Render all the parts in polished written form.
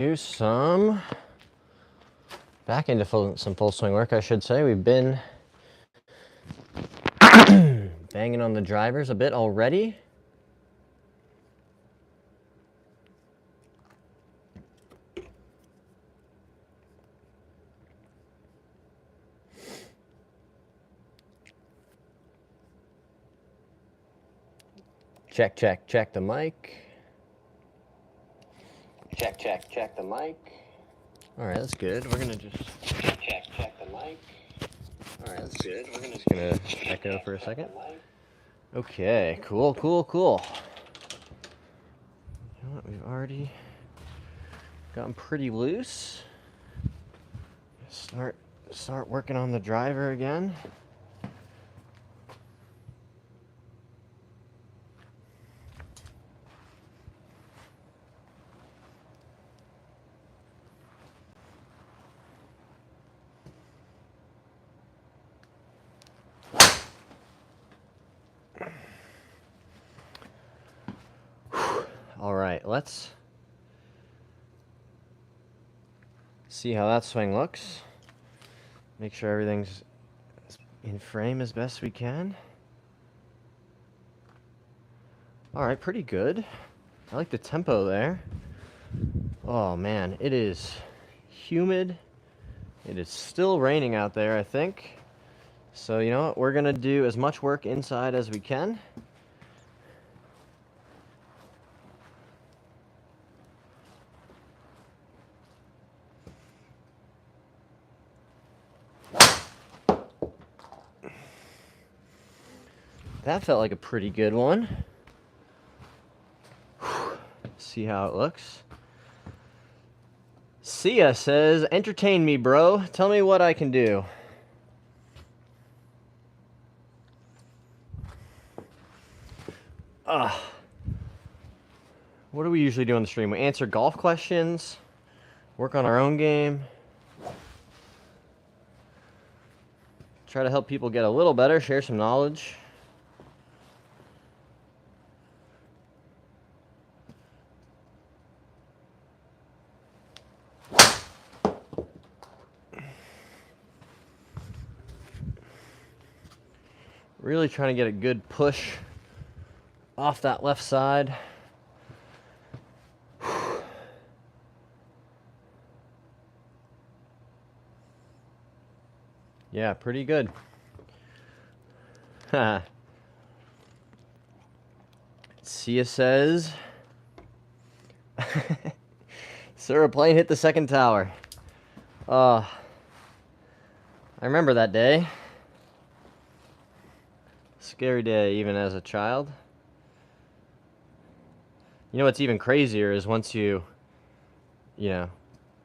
Do some back into some full swing work, I should say. We've been banging on the drivers a bit already. Check, check, check the mic. Check, check, check the mic. All right, that's good. We're gonna just check, check the mic. All right, that's good. We're just gonna echo for a second. Okay, cool, cool, cool. You know what? We've already gotten pretty loose. Start working on the driver again. All right, let's see how that swing looks. Make sure everything's in frame as best we can. All right, pretty good. I like the tempo there. Oh man, it is humid. It is still raining out there, I think. So you know what? We're gonna do as much work inside as we can. That felt like a pretty good one. See how it looks. Sia says, entertain me, bro. Tell me what I can do. What do we usually do on the stream? We answer golf questions, work on our own game, try to help people get a little better, share some knowledge. Really trying to get a good push off that left side. Yeah, pretty good. Sia says, sir, a plane hit the second tower. I remember that day. Scary day, even as a child. You know what's even crazier is once you know,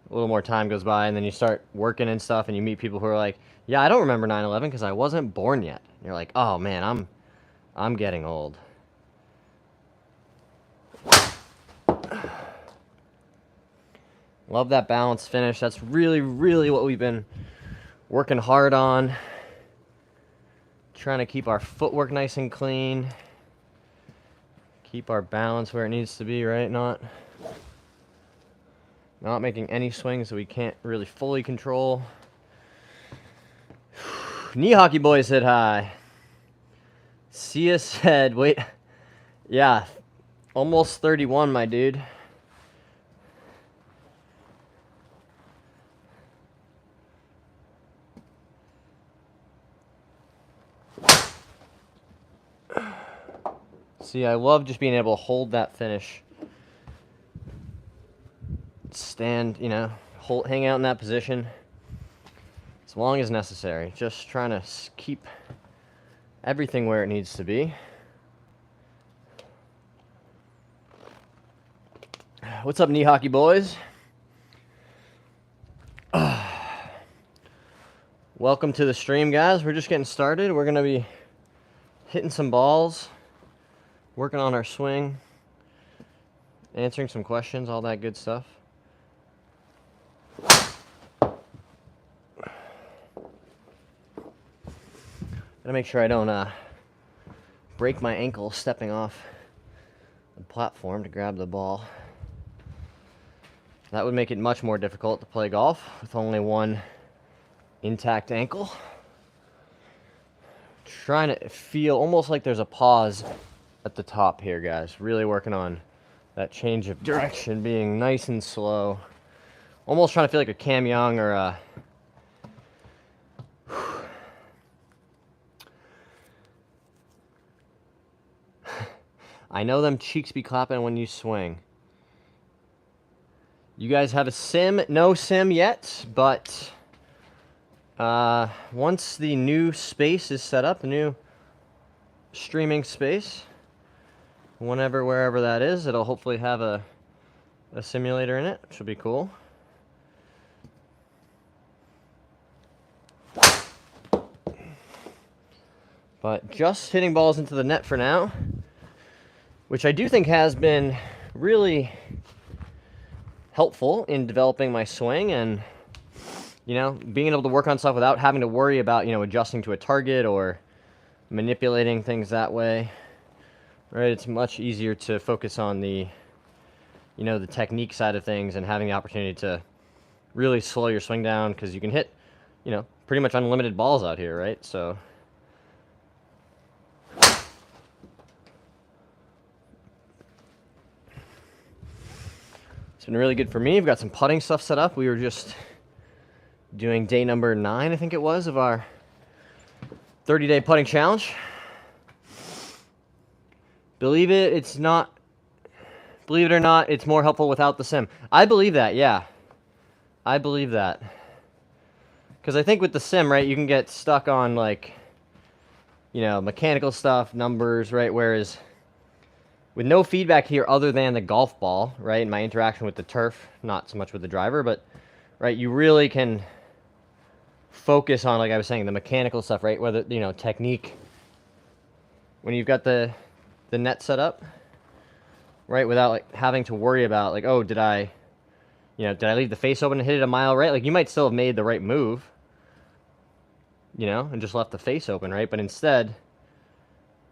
a little more time goes by and then you start working and stuff and you meet people who are like, yeah, I don't remember 9/11 because I wasn't born yet. And you're like, oh man, I'm getting old. Love that balanced finish. That's really, really what we've been working hard on. Trying to keep our footwork nice and clean. Keep our balance where it needs to be, right? Not making any swings that we can't really fully control. Knee Hockey Boy said hi. Sia said, wait, yeah, almost 31, my dude. See, I love just being able to hold that finish. Stand, you know, hang out in that position as long as necessary. Just trying to keep everything where it needs to be. What's up, Knee Hockey Boys? Welcome to the stream, guys. We're just getting started. We're going to be hitting some balls, working on our swing, answering some questions, all that good stuff. Gotta make sure I don't break my ankle stepping off the platform to grab the ball. that would make it much more difficult to play golf with only one intact ankle. Trying to feel almost like there's a pause at the top here, guys. Really working on that change of direction, being nice and slow. Almost trying to feel like a Cam Young or a... I know them cheeks be clapping when you swing. You guys have a sim? No sim yet, but once the new space is set up, the new streaming space, wherever that is, it'll hopefully have a simulator in it, which will be cool. But just hitting balls into the net for now, which I do think has been really helpful in developing my swing and, you know, being able to work on stuff without having to worry about, you know, adjusting to a target or manipulating things that way. Right? It's much easier to focus on the, you know, the technique side of things and having the opportunity to really slow your swing down because you can hit, you know, pretty much unlimited balls out here, right? So it's been really good for me. I've got some putting stuff set up. We were just doing day number 9, I think it was, of our 30-day putting challenge. Believe it or not, it's more helpful without the sim. I believe that, yeah. I believe that. Because I think with the sim, right, you can get stuck on, like, you know, mechanical stuff, numbers, right? Whereas with no feedback here other than the golf ball, right, and my interaction with the turf, not so much with the driver, but, right, you really can focus on, like I was saying, the mechanical stuff, right? Whether, you know, technique. When you've got the net set up, right, without, like, having to worry about, like, oh, did I leave the face open and hit it a mile right? Like, you might still have made the right move, you know, and just left the face open, right? But instead,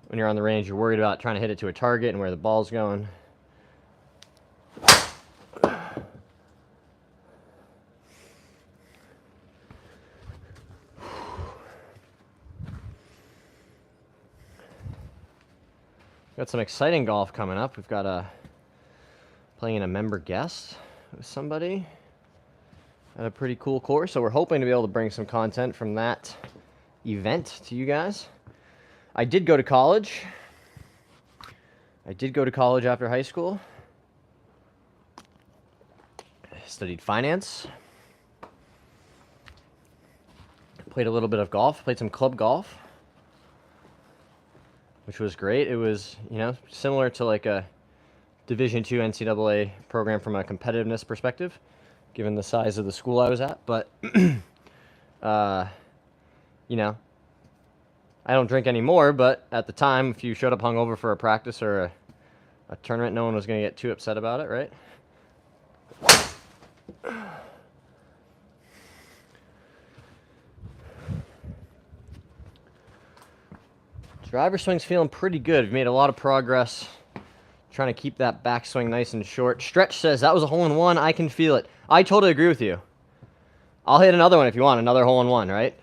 when you're on the range, you're worried about trying to hit it to a target and where the ball's going. Got some exciting golf coming up. We've got playing in a member guest with somebody at a pretty cool course. So we're hoping to be able to bring some content from that event to you guys. I did go to college. After high school. I studied finance. Played a little bit of golf. Played some club golf, which was great. It was, you know, similar to like a Division II NCAA program from a competitiveness perspective, given the size of the school I was at. But, you know, I don't drink anymore, but at the time, if you showed up hungover for a practice or a tournament, no one was going to get too upset about it, right? Driver swing's feeling pretty good. We've made a lot of progress trying to keep that backswing nice and short. Stretch says, that was a hole-in-one. I can feel it. I totally agree with you. I'll hit another one if you want, another hole-in-one, right?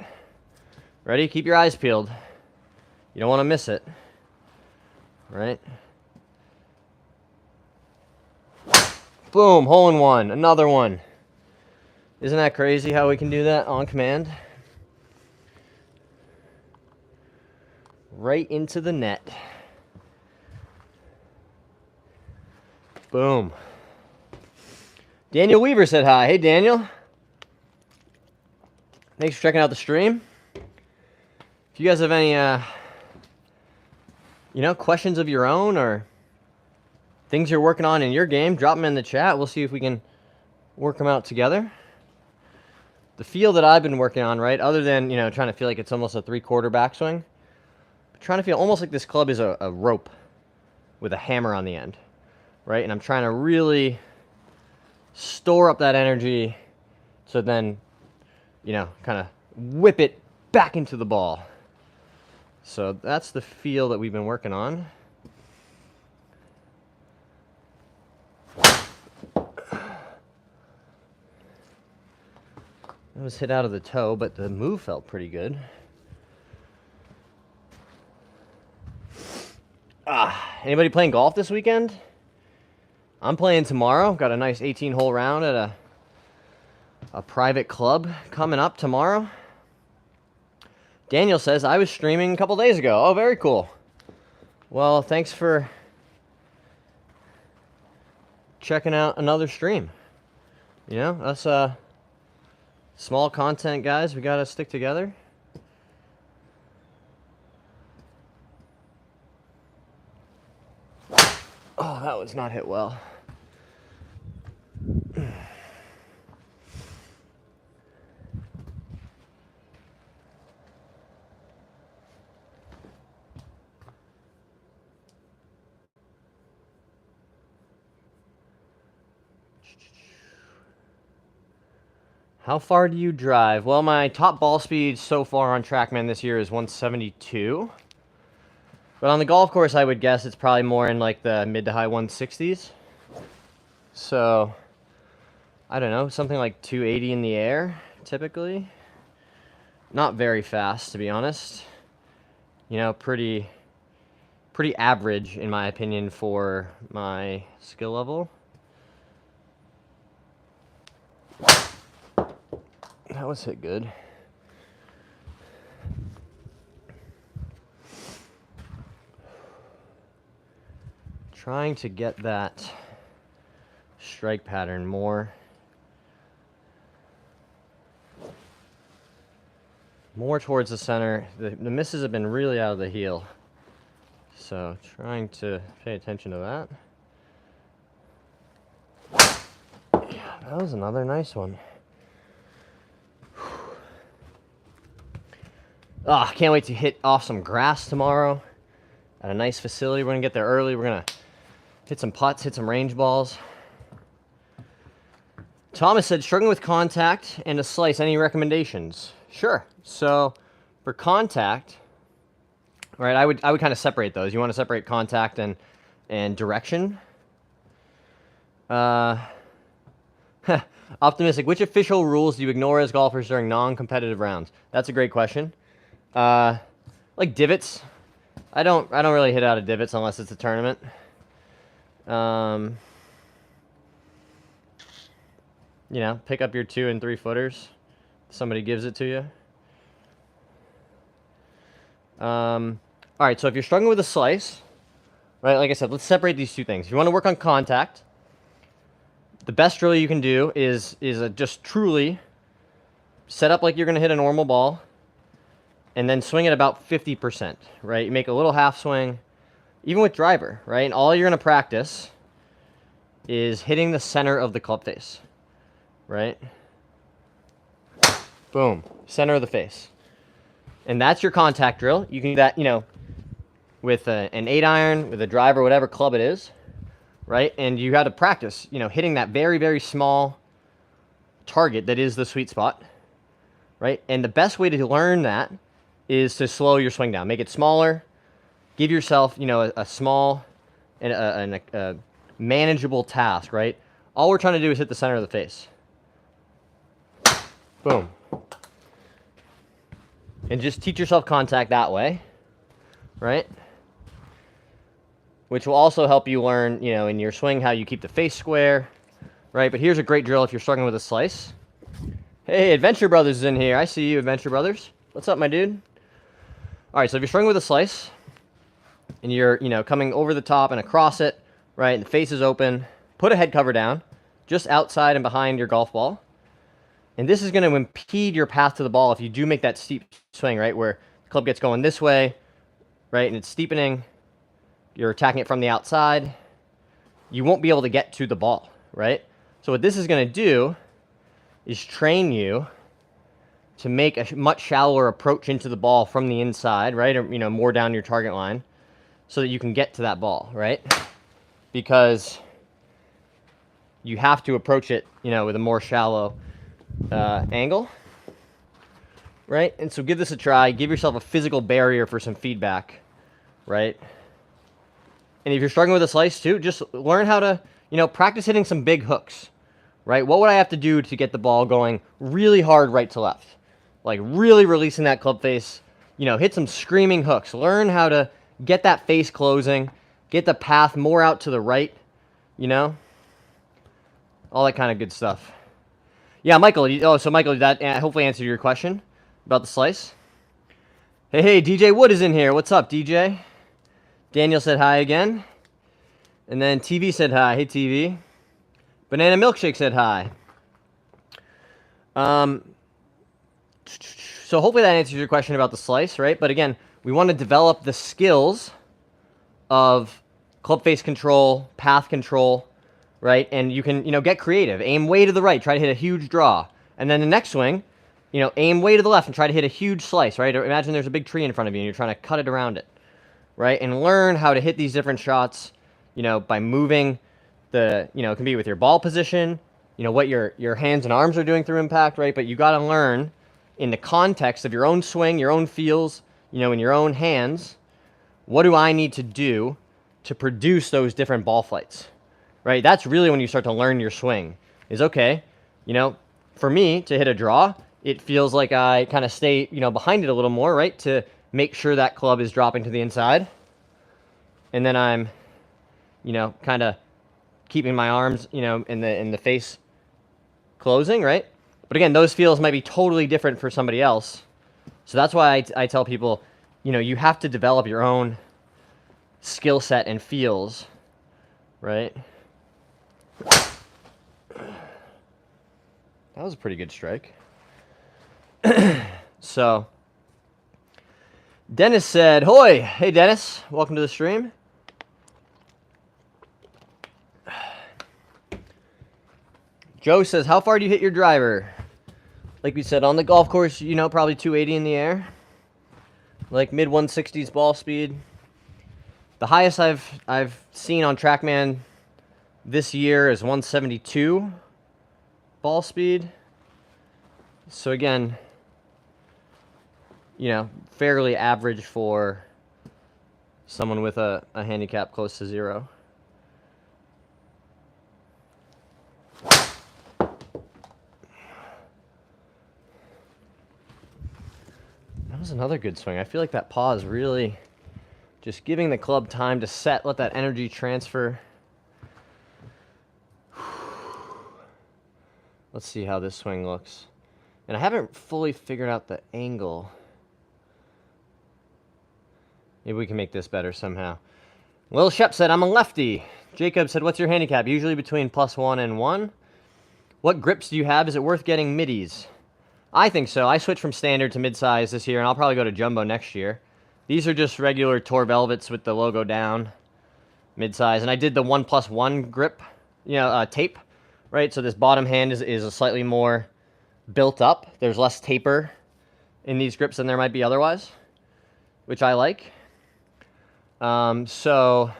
Ready? Keep your eyes peeled. You don't want to miss it, right? Boom, hole-in-one, another one. Isn't that crazy how we can do that on command? Right into the net. Boom. Daniel Weaver said hi. Hey, Daniel. Thanks for checking out the stream. If you guys have any, you know, questions of your own or things you're working on in your game, drop them in the chat. We'll see if we can work them out together. The feel that I've been working on, right, other than, you know, trying to feel like it's almost a 3/4 backswing, trying to feel almost like this club is a rope with a hammer on the end, right? And I'm trying to really store up that energy so then, you know, kind of whip it back into the ball. So that's the feel that we've been working on. That was hit out of the toe, but the move felt pretty good. Anybody playing golf this weekend? I'm playing tomorrow. Got a nice 18-hole round at a private club coming up tomorrow. Daniel says, I was streaming a couple days ago. Oh, very cool. Well, thanks for checking out another stream. You know, us small content guys, we gotta stick together. Oh, that was not hit well. How far do you drive? Well, my top ball speed so far on TrackMan this year is 172. But on the golf course, I would guess it's probably more in like the mid to high 160s. So, I don't know, something like 280 in the air, typically. Not very fast, to be honest. You know, pretty average, in my opinion, for my skill level. That was hit good. Trying to get that strike pattern more towards the center. The misses have been really out of the heel. So trying to pay attention to that. Yeah, that was another nice one. Can't wait to hit off some grass tomorrow at a nice facility. We're gonna get there early. We're gonna hit some putts, hit some range balls. Thomas said, struggling with contact and a slice, any recommendations? Sure. So for contact, right, I would kind of separate those. You want to separate contact and direction. Optimistic, which official rules do you ignore as golfers during non-competitive rounds? That's a great question. Like divots. I don't really hit out of divots unless it's a tournament. You know, pick up your 2 and 3 footers. Somebody gives it to you. All right, so if you're struggling with a slice, right, like I said, let's separate these two things. If you want to work on contact, the best drill you can do is just truly set up like you're going to hit a normal ball and then swing it about 50%, right? You make a little half swing, even with driver, right? And all you're going to practice is hitting the center of the club face, right? Boom, center of the face. And that's your contact drill. You can do that, you know, with an 8-iron, with a driver, whatever club it is, right? And you got to practice, you know, hitting that very, very small target that is the sweet spot, right? And the best way to learn that is to slow your swing down. Make it smaller. Give yourself, you know, a small and a manageable task, right? All we're trying to do is hit the center of the face. Boom. And just teach yourself contact that way, right? Which will also help you learn, you know, in your swing how you keep the face square, right? But here's a great drill if you're struggling with a slice. Hey, Adventure Brothers is in here. I see you, Adventure Brothers. What's up, my dude? All right, so if you're struggling with a slice and you're, you know, coming over the top and across it, right, and the face is open, put a head cover down just outside and behind your golf ball. And this is going to impede your path to the ball if you do make that steep swing, right, where the club gets going this way, right, and it's steepening. You're attacking it from the outside. You won't be able to get to the ball, right? So what this is going to do is train you to make a much shallower approach into the ball from the inside, right, or, you know, more down your target line so that you can get to that ball, right? Because you have to approach it, you know, with a more shallow angle, right? And so give this a try. Give yourself a physical barrier for some feedback, right? And if you're struggling with a slice too, just learn how to, you know, practice hitting some big hooks, right? What would I have to do to get the ball going really hard right to left? Like really releasing that club face, you know, hit some screaming hooks. Learn how to get that face closing, get the path more out to the right, you know? All that kind of good stuff. Yeah, Michael, so Michael, that hopefully answered your question about the slice. Hey, DJ Wood is in here. What's up, DJ? Daniel said hi again. And then TV said hi. Hey, TV. Banana Milkshake said hi. So hopefully that answers your question about the slice, right? But again, we want to develop the skills of club face control, path control, right? And you can, get creative. Aim way to the right, try to hit a huge draw. And then the next swing, aim way to the left and try to hit a huge slice, right? Or imagine there's a big tree in front of you and you're trying to cut it around it, right? And learn how to hit these different shots, by moving it can be with your ball position, what your hands and arms are doing through impact, right? But you got to learn in the context of your own swing, your own feels, in your own hands, what do I need to do to produce those different ball flights, right? That's really when you start to learn your swing is, okay, for me to hit a draw, it feels like I kind of stay, behind it a little more, right? To make sure that club is dropping to the inside. And then I'm, kind of keeping my arms, in the face closing, right? But again, those feels might be totally different for somebody else. So that's why I tell people, you have to develop your own skill set and feels, right? That was a pretty good strike. So, Dennis said, "Hoi!" Hey, Dennis. Welcome to the stream. Joe says, "How far do you hit your driver?" Like we said, on the golf course, probably 280 in the air. Like mid 160s ball speed. The highest I've seen on TrackMan this year is 172 ball speed. So again, fairly average for someone with a handicap close to 0. That was another good swing. I feel like that pause really just giving the club time to set, let that energy transfer. Let's see how this swing looks. And I haven't fully figured out the angle. Maybe we can make this better somehow. Lil Shep said, "I'm a lefty." Jacob said, "What's your handicap?" Usually between +1 and 1. What grips do you have? Is it worth getting middies? I think so. I switched from standard to mid-size this year, and I'll probably go to jumbo next year. These are just regular Tor Velvets with the logo down, mid-size. And I did the 1+1 grip, tape, right? So this bottom hand is a slightly more built up. There's less taper in these grips than there might be otherwise, which I like. So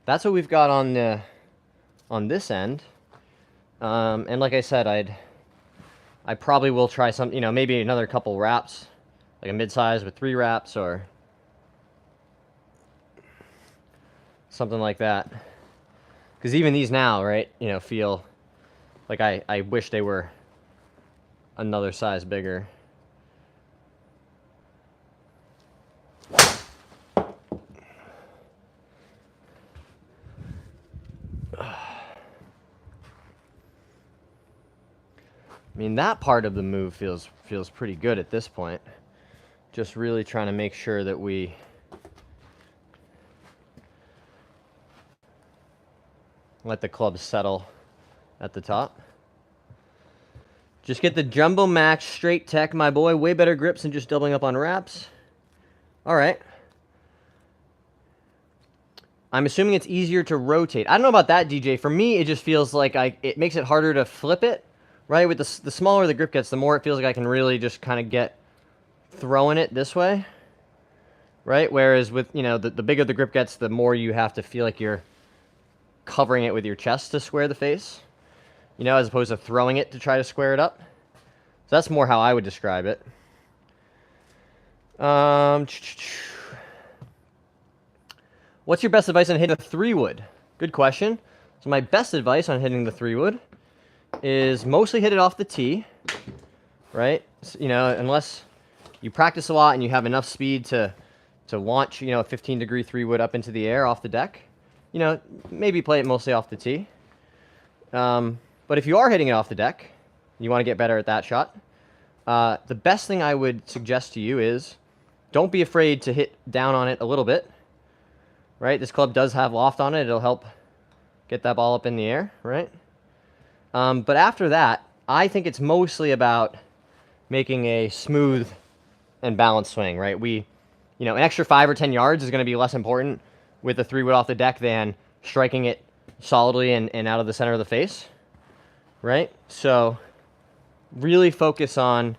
that's what we've got on this end. And like I said, I probably will try some, maybe another couple wraps, like a mid-size with 3 wraps or something like that. Because even these now, right, feel like I wish they were another size bigger. I mean, that part of the move feels pretty good at this point. Just really trying to make sure that we let the club settle at the top. Just get the Jumbo Max Straight Tech, my boy. Way better grips than just doubling up on wraps. All right. I'm assuming it's easier to rotate. I don't know about that, DJ. For me, it just feels like it makes it harder to flip it. Right, with the smaller the grip gets, the more it feels like I can really just kind of get throwing it this way. Right, whereas with, the bigger the grip gets, the more you have to feel like you're covering it with your chest to square the face. As opposed to throwing it to try to square it up. So that's more how I would describe it. What's your best advice on hitting a 3-wood? Good question. So my best advice on hitting the 3-wood is mostly hit it off the tee, right? You know, unless you practice a lot and you have enough speed to launch, you know, a 15-degree 3-wood up into the air off the deck, you know, maybe play it mostly off the tee. But if you are hitting it off the deck, you want to get better at that shot, the best thing I would suggest to you is don't be afraid to hit down on it a little bit, right? This club does have loft on it. It'll help get that ball up in the air, right? But after that, I think it's mostly about making a smooth and balanced swing, right? You know, an extra 5 or 10 yards is going to be less important with a 3-wood off the deck than striking it solidly and out of the center of the face, right? So really focus on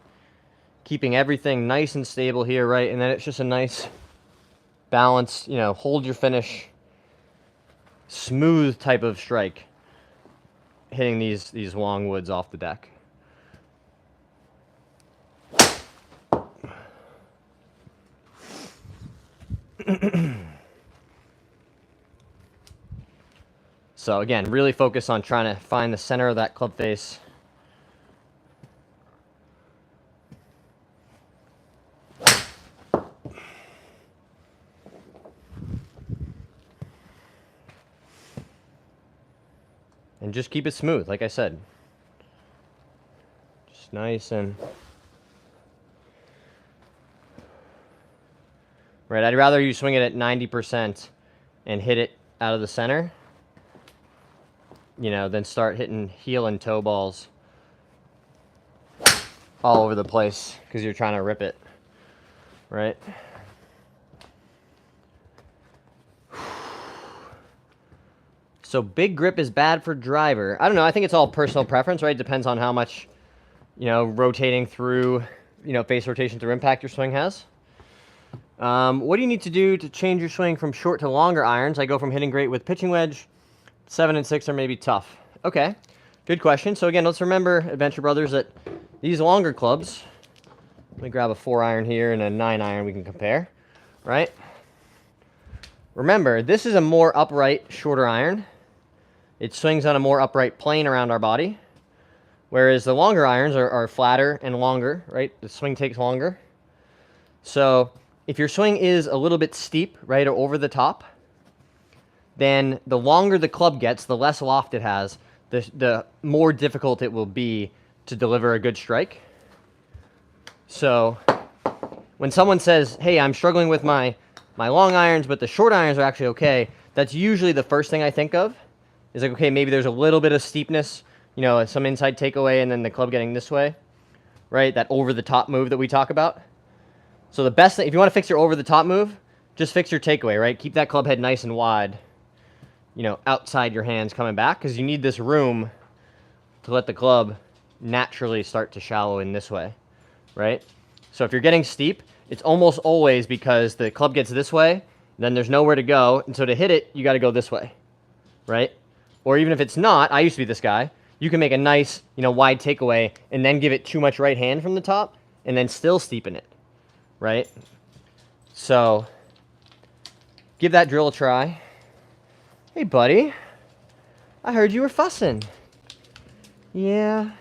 keeping everything nice and stable here, right? And then it's just a nice balanced, you know, hold your finish, smooth type of strike, hitting these long woods off the deck. So again, really focus on trying to find the center of that club face. And just keep it smooth, like I said. Just nice and... Right, I'd rather you swing it at 90% and hit it out of the center, you know, than start hitting heel and toe balls all over the place because you're trying to rip it, right? So big grip is bad for driver. I don't know, I think it's all personal preference, right? Depends on how much, you know, rotating through, you know, face rotation through impact your swing has. What do you need to do to change your swing from short to longer irons? I go from hitting great with pitching wedge. 7 and 6 are maybe tough. Okay, good question. So again, let's remember, Adventure Brothers, that these longer clubs, let me grab a 4-iron here and a 9-iron we can compare, right? Remember, this is a more upright, shorter iron. It swings on a more upright plane around our body, whereas the longer irons are flatter and longer, right? The swing takes longer. So if your swing is a little bit steep, right, or over the top, then the longer the club gets, the less loft it has, the more difficult it will be to deliver a good strike. So when someone says, hey, I'm struggling with my long irons, but the short irons are actually okay, that's usually the first thing I think of. Is like, okay, maybe there's a little bit of steepness, you know, some inside takeaway and then the club getting this way, right? That over-the-top move that we talk about. So the best thing, if you want to fix your over-the-top move, just fix your takeaway, right? Keep that club head nice and wide, you know, outside your hands coming back, because you need this room to let the club naturally start to shallow in this way, right? So if you're getting steep, it's almost always because the club gets this way, then there's nowhere to go, and so to hit it, you got to go this way, right? Or even if it's not, I used to be this guy, you can make a nice, you know, wide takeaway and then give it too much right hand from the top and then still steepen it, right? So give that drill a try. Hey, buddy. I heard you were fussing. Yeah.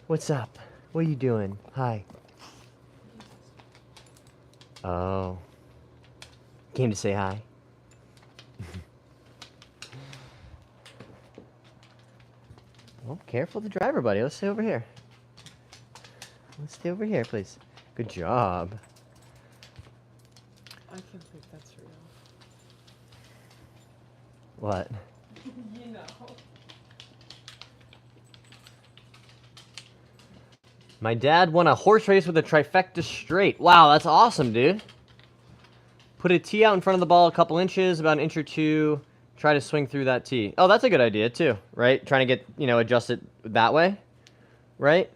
What's up? What are you doing? Hi. Oh. Came to say hi. Well, careful the driver, buddy. Let's stay over here. Let's stay over here, please. Good job. I can think that's real. What? You know. My dad won a horse race with a trifecta straight. Wow, that's awesome, dude. Put a tee out in front of the ball a couple inches, about an inch or two. Try to swing through that tee. Oh, that's a good idea, too, right? Trying to get, you know, adjust it that way, right?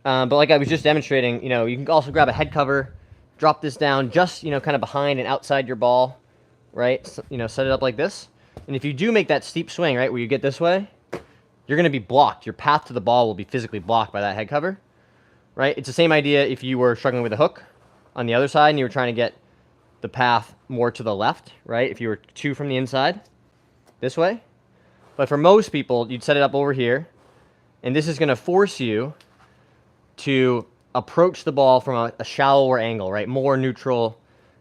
But like I was just demonstrating, you know, you can also grab a head cover, drop this down just, you know, kind of behind and outside your ball, right? So, you know, set it up like this. And if you do make that steep swing, right, where you get this way, you're going to be blocked. Your path to the ball will be physically blocked by that head cover, right? It's the same idea if you were struggling with a hook on the other side and you were trying to get the path more to the left, right? If you were 2 from the inside, this way. But for most people, you'd set it up over here, And this is going to force you to approach the ball from a shallower angle, right? More neutral,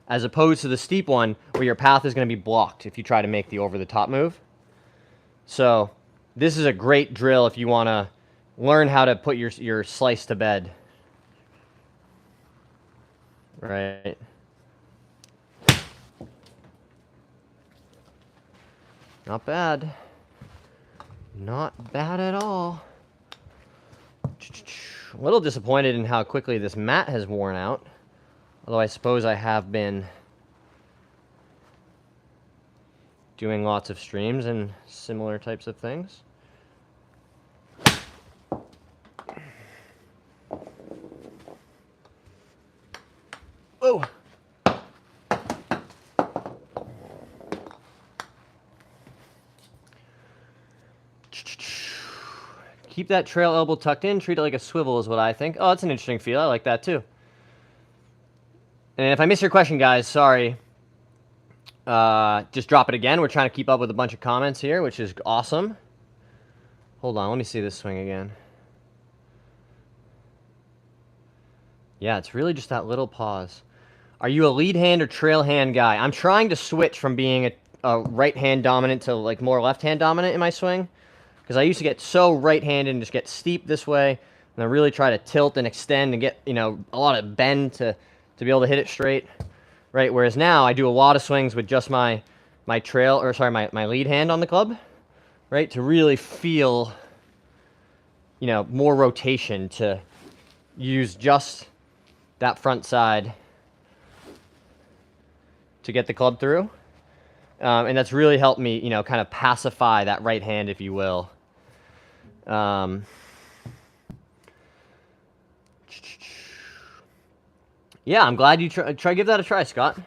as opposed to the steep one where your path is going to be blocked if you try to make the over-the-top move. So this is a great drill if you want to learn how to put your slice to bed. Right. Not bad. Not bad at all. A little disappointed in how quickly this mat has worn out. Although I suppose I have been doing lots of streams and similar types of things. Oh! Keep that trail elbow tucked in, treat it like a swivel is what I think. Oh, that's an interesting feel. I like that too. And if I missed your question, guys, sorry. Just drop it again. We're trying to keep up with a bunch of comments here, which is awesome. Hold on, let me see this swing again. Yeah, it's really just that little pause. Are you a lead hand or trail hand guy? I'm trying to switch from being a right hand dominant to like more left hand dominant in my swing. Because I used to get so right-handed and just get steep this way, and I really try to tilt and extend and get, you know, a lot of bend to be able to hit it straight, right? Whereas now I do a lot of swings with just my trail, or sorry, my lead hand on the club, right? To really feel, you know, more rotation, to use just that front side to get the club through. And that's really helped me, you know, kind of pacify that right hand, if you will. Yeah, I'm glad you give that a try, Scott.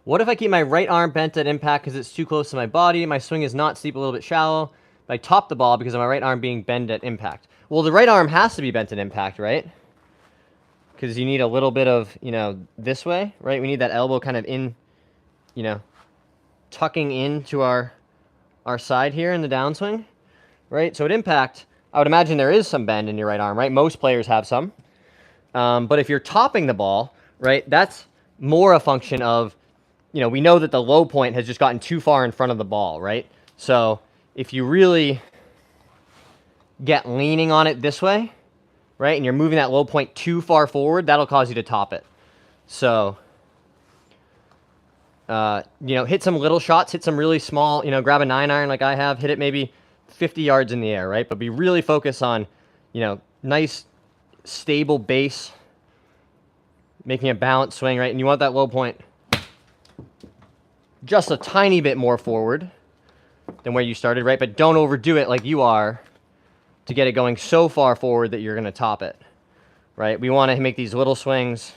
What if I keep my right arm bent at impact because it's too close to my body? My swing is not steep, a little bit shallow. But I top the ball because of my right arm being bent at impact. Well, the right arm has to be bent at impact, right? Because you need a little bit of, you know, this way, right? We need that elbow kind of in, you know, tucking into our side here in the downswing, right? So at impact, I would imagine there is some bend in your right arm, right? Most players have some. But if you're topping the ball, right, that's more a function of, you know, we know that the low point has just gotten too far in front of the ball, right? So if you really get leaning on it this way, right, and you're moving that low point too far forward, that'll cause you to top it. So you know, hit some little shots, hit some really small, you know, grab a 9-iron like I have, hit it maybe 50 yards in the air, right? But be really focused on, you know, nice, stable base, making a balanced swing, right? And you want that low point just a tiny bit more forward than where you started, right? But don't overdo it like you are to get it going so far forward that you're going to top it, right? We want to make these little swings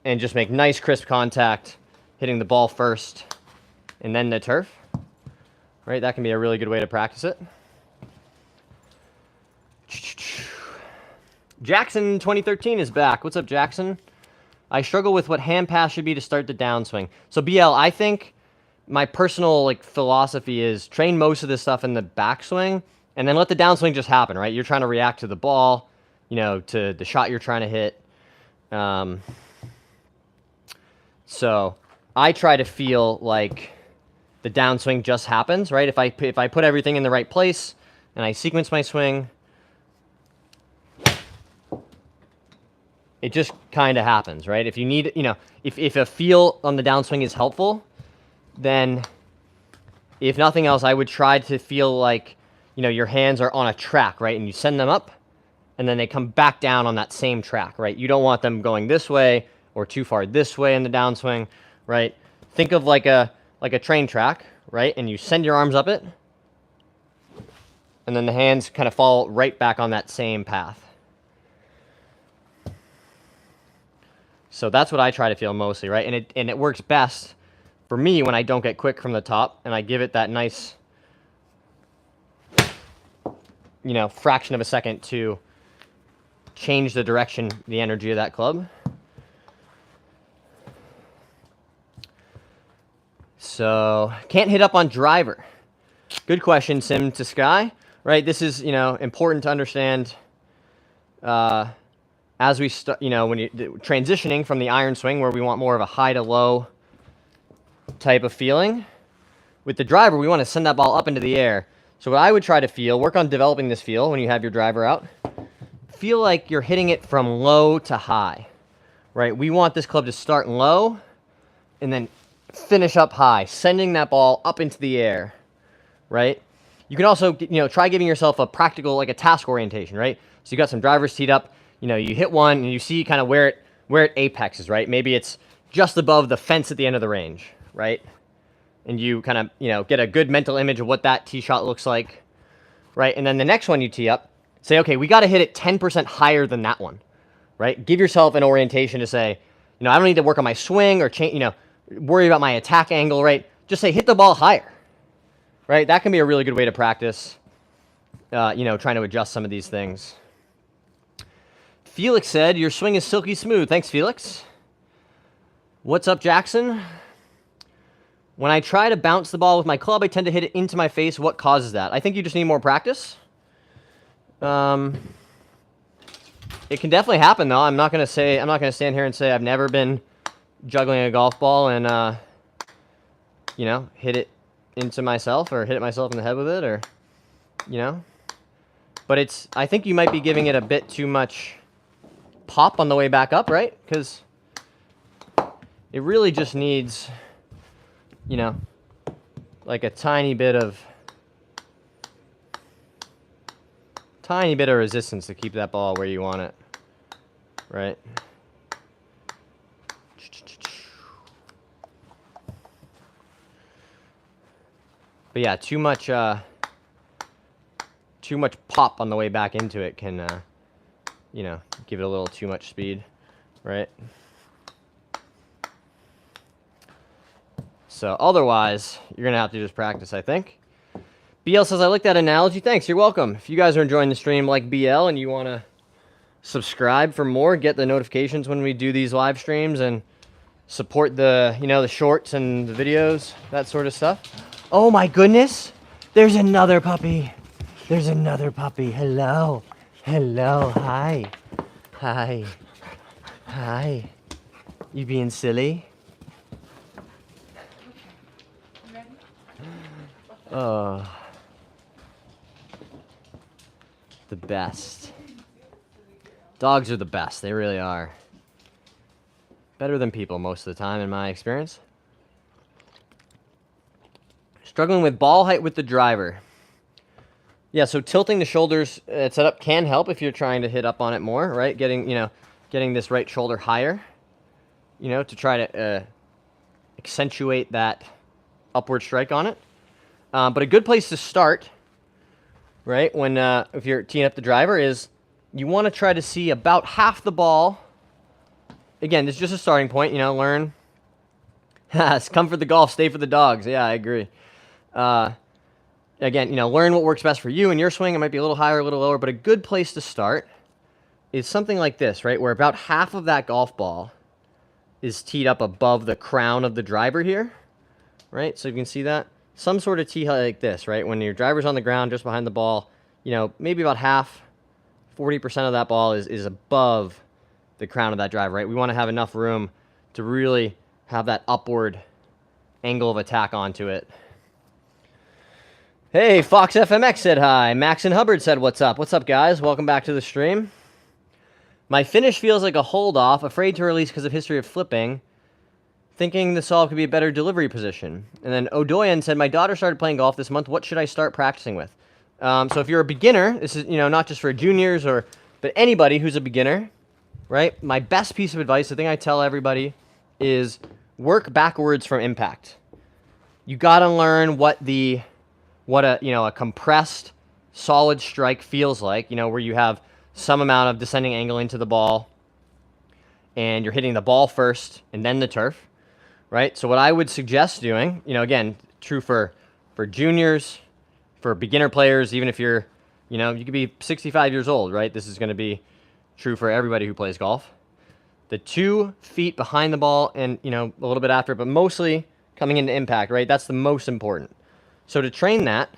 and just make nice, crisp contact, hitting the ball first and then the turf, right? That can be a really good way to practice it. Jackson 2013 is back. What's up, Jackson? I struggle with what hand pass should be to start the downswing. So, BL, I think my personal like philosophy is train most of this stuff in the backswing and then let the downswing just happen, right? You're trying to react to the ball, you know, to the shot you're trying to hit. So I try to feel like the downswing just happens, right? If I put everything in the right place and I sequence my swing, it just kind of happens, right? If you need, you know, if a feel on the downswing is helpful, then if nothing else, I would try to feel like, you know, your hands are on a track, right? And you send them up and then they come back down on that same track, right? You don't want them going this way or too far this way in the downswing, right? Think of like a train track, right? And you send your arms up it, and then the hands kind of fall right back on that same path. So that's what I try to feel mostly, right? And it works best for me when I don't get quick from the top, and I give it that nice, you know, fraction of a second to change the direction, the energy of that club. So, can't hit up on driver. Good question, Sim to Sky. Right, this is, you know, important to understand as we start, you know, when you transitioning from the iron swing where we want more of a high to low type of feeling. With the driver, we want to send that ball up into the air. So what I would try to feel, work on developing this feel when you have your driver out. Feel like you're hitting it from low to high, right? We want this club to start low and then finish up high, sending that ball up into the air, right? You can also, you know, try giving yourself a practical, like a task orientation, right? So you got some drivers teed up, you know, you hit one and you see kind of where it apexes, right? Maybe it's just above the fence at the end of the range, right? And you kind of, you know, get a good mental image of what that tee shot looks like, right? And then the next one you tee up, say, okay, we got to hit it 10% higher than that one, right? Give yourself an orientation to say, you know, I don't need to work on my swing or change, you know, worry about my attack angle, right? Just say, hit the ball higher, right? That can be a really good way to practice, you know, trying to adjust some of these things. Felix said, your swing is silky smooth. Thanks, Felix. What's up, Jackson? When I try to bounce the ball with my club, I tend to hit it into my face. What causes that? I think you just need more practice. It can definitely happen, though. I'm not gonna stand here and say I've never been juggling a golf ball and, you know, hit it into myself or hit it myself in the head with it, or, you know. But I think you might be giving it a bit too much pop on the way back up, right? Because it really just needs, you know, like a tiny bit of resistance to keep that ball where you want it, right? But yeah, too much pop on the way back into it can, you know, give it a little too much speed, right? So otherwise, you're gonna have to just practice, I think. BL says, I like that analogy. Thanks, you're welcome. If you guys are enjoying the stream like BL and you want to subscribe for more, get the notifications when we do these live streams, and support the, you know, the shorts and the videos, that sort of stuff. Oh my goodness, there's another puppy. There's another puppy. Hello. Hello. Hi. Hi. Hi. You being silly? Oh. The best. Dogs are the best. They really are. Better than people most of the time, in my experience. Struggling with ball height with the driver. Yeah, so tilting the shoulders setup can help if you're trying to hit up on it more, right? Getting this right shoulder higher, you know, to try to accentuate that upward strike on it. But a good place to start, right, when if you're teeing up the driver, is you want to try to see about half the ball. Again, this is just a starting point, you know, learn. Come for the golf, stay for the dogs. Yeah, I agree. Again, you know, learn what works best for you and your swing. It might be a little higher, a little lower, but a good place to start is something like this, right, where about half of that golf ball is teed up above the crown of the driver here, right? So you can see that. Some sort of tee like this, right? When your driver's on the ground just behind the ball, you know, maybe about half, 40% of that ball is above the crown of that driver, right? We want to have enough room to really have that upward angle of attack onto it. Hey, Fox FMX said hi. Max and Hubbard said what's up. What's up, guys? Welcome back to the stream. My finish feels like a hold off, afraid to release because of history of flipping, thinking the solve could be a better delivery position. And then Odoyan said, my daughter started playing golf this month. What should I start practicing with? So if you're a beginner, this is, you know, not just for juniors but anybody who's a beginner, right? My best piece of advice, the thing I tell everybody, is work backwards from impact. You got to learn what a compressed solid strike feels like, you know, where you have some amount of descending angle into the ball and you're hitting the ball first and then the turf, right? So what I would suggest doing, you know, again, true for juniors, for beginner players, even if you're, you know, you could be 65 years old, right? This is going to be true for everybody who plays golf. The 2 feet behind the ball and, you know, a little bit after, but mostly coming into impact, right? That's the most important. So to train that,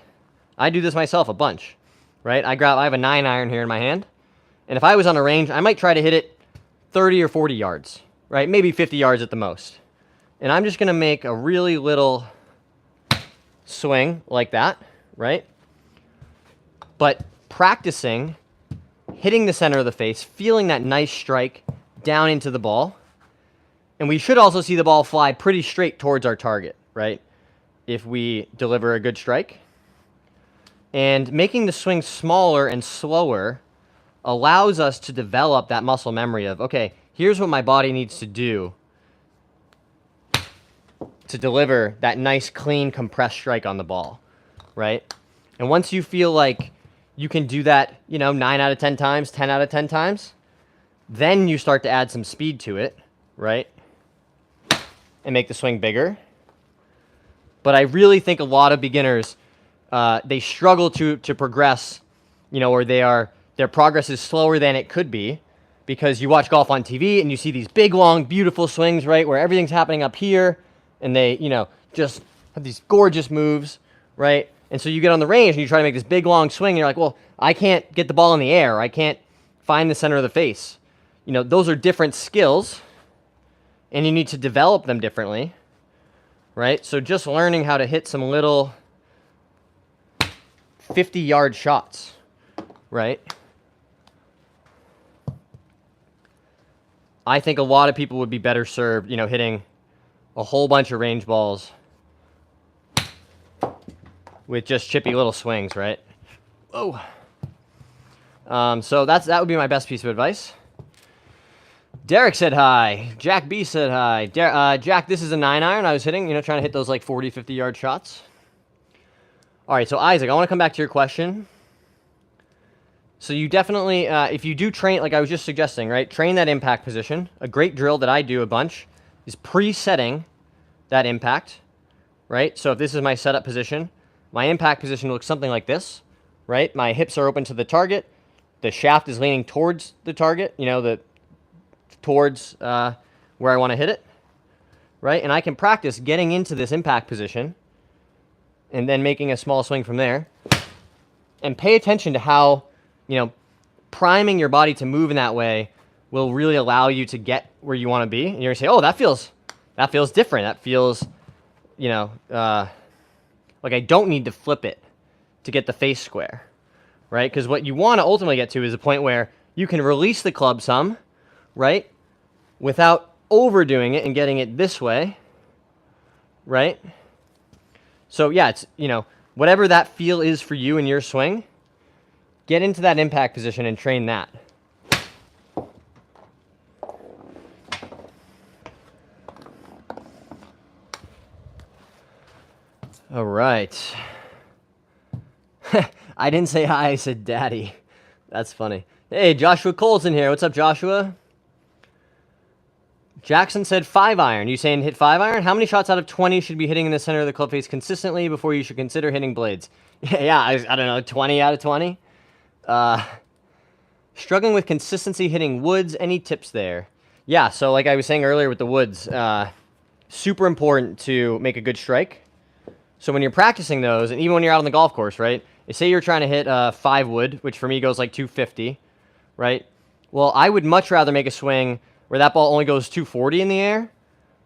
I do this myself a bunch, right? I have a 9-iron here in my hand, and if I was on a range, I might try to hit it 30 or 40 yards, right? Maybe 50 yards at the most. And I'm just gonna make a really little swing like that, right? But practicing hitting the center of the face, feeling that nice strike down into the ball. And we should also see the ball fly pretty straight towards our target, right? If we deliver a good strike. And making the swing smaller and slower allows us to develop that muscle memory of, okay, here's what my body needs to do to deliver that nice, clean, compressed strike on the ball, right? And once you feel like you can do that, 9 out of 10 times, 10 out of 10 times, then you start to add some speed to it, right? And make the swing bigger. But I really think a lot of beginners, they struggle to progress, or their progress is slower than it could be, because you watch golf on TV and you see these big, long, beautiful swings, right, where everything's happening up here, and they, just have these gorgeous moves, right? And so you get on the range and you try to make this big, long swing, and you're like, well, I can't get the ball in the air. I can't find the center of the face. Those are different skills, and you need to develop them differently, right? So just learning how to hit some little 50-yard shots, right? I think a lot of people would be better served, hitting a whole bunch of range balls with just chippy little swings, right? Oh. So that would be my best piece of advice. Derek said hi. Jack B said hi. Jack, this is a 9-iron I was hitting, trying to hit those like 40, 50-yard shots. All right, so Isaac, I want to come back to your question. So you definitely, if you do train, like I was just suggesting, right, train that impact position. A great drill that I do a bunch is presetting that impact, right? So if this is my setup position, my impact position looks something like this, right? My hips are open to the target. The shaft is leaning towards the target, towards where I want to hit it, right? And I can practice getting into this impact position and then making a small swing from there. And pay attention to how, priming your body to move in that way will really allow you to get where you want to be. And you're going to say, oh, that feels different. That feels, like I don't need to flip it to get the face square, right? Because what you want to ultimately get to is a point where you can release the club some, right? Without overdoing it and getting it this way, right? So yeah, it's, whatever that feel is for you in your swing, get into that impact position and train that. All right. I didn't say hi, I said daddy. That's funny. Hey, Joshua Cole's in here. What's up, Joshua? Jackson said 5-iron. You saying hit 5-iron? How many shots out of 20 should be hitting in the center of the club face consistently before you should consider hitting blades? Yeah, I don't know, 20 out of 20? Struggling with consistency hitting woods. Any tips there? Yeah, so like I was saying earlier with the woods, super important to make a good strike. So when you're practicing those, and even when you're out on the golf course, right? Say you're trying to hit 5 wood, which for me goes like 250, right? Well, I would much rather make a swing where that ball only goes 240 in the air,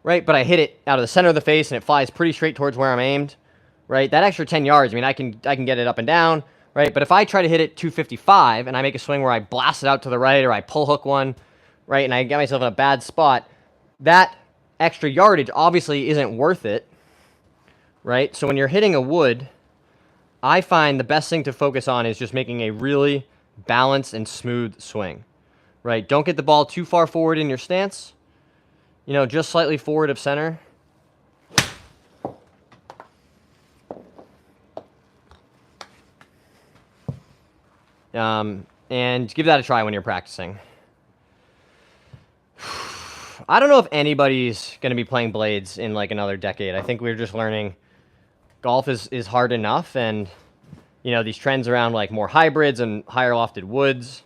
right? But I hit it out of the center of the face and it flies pretty straight towards where I'm aimed, right? That extra 10 yards, I can get it up and down, right? But if I try to hit it 255 and I make a swing where I blast it out to the right or I pull hook one, right? And I get myself in a bad spot, that extra yardage obviously isn't worth it, right? So when you're hitting a wood, I find the best thing to focus on is just making a really balanced and smooth swing, right? Don't get the ball too far forward in your stance, just slightly forward of center. And give that a try when you're practicing. I don't know if anybody's going to be playing blades in like another decade. I think we're just learning golf is hard enough, and these trends around like more hybrids and higher lofted woods,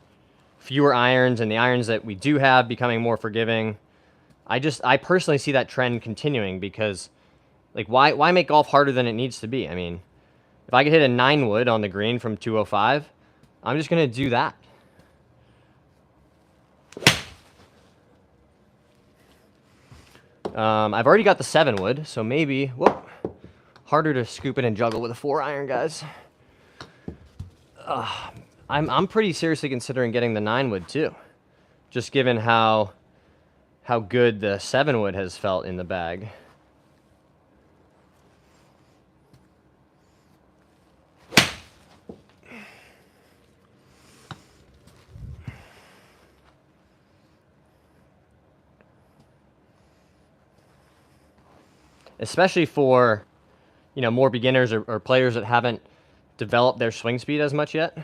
fewer irons, and the irons that we do have becoming more forgiving. I personally see that trend continuing because like why make golf harder than it needs to be? If I could hit a 9 wood on the green from 205, I'm just going to do that. I've already got the 7 wood, so maybe, whoop, harder to scoop it and juggle with a 4 iron, guys. I'm pretty seriously considering getting the 9 wood too, just given how good the 7 wood has felt in the bag. Especially for, you know, more beginners or players that haven't developed their swing speed as much yet.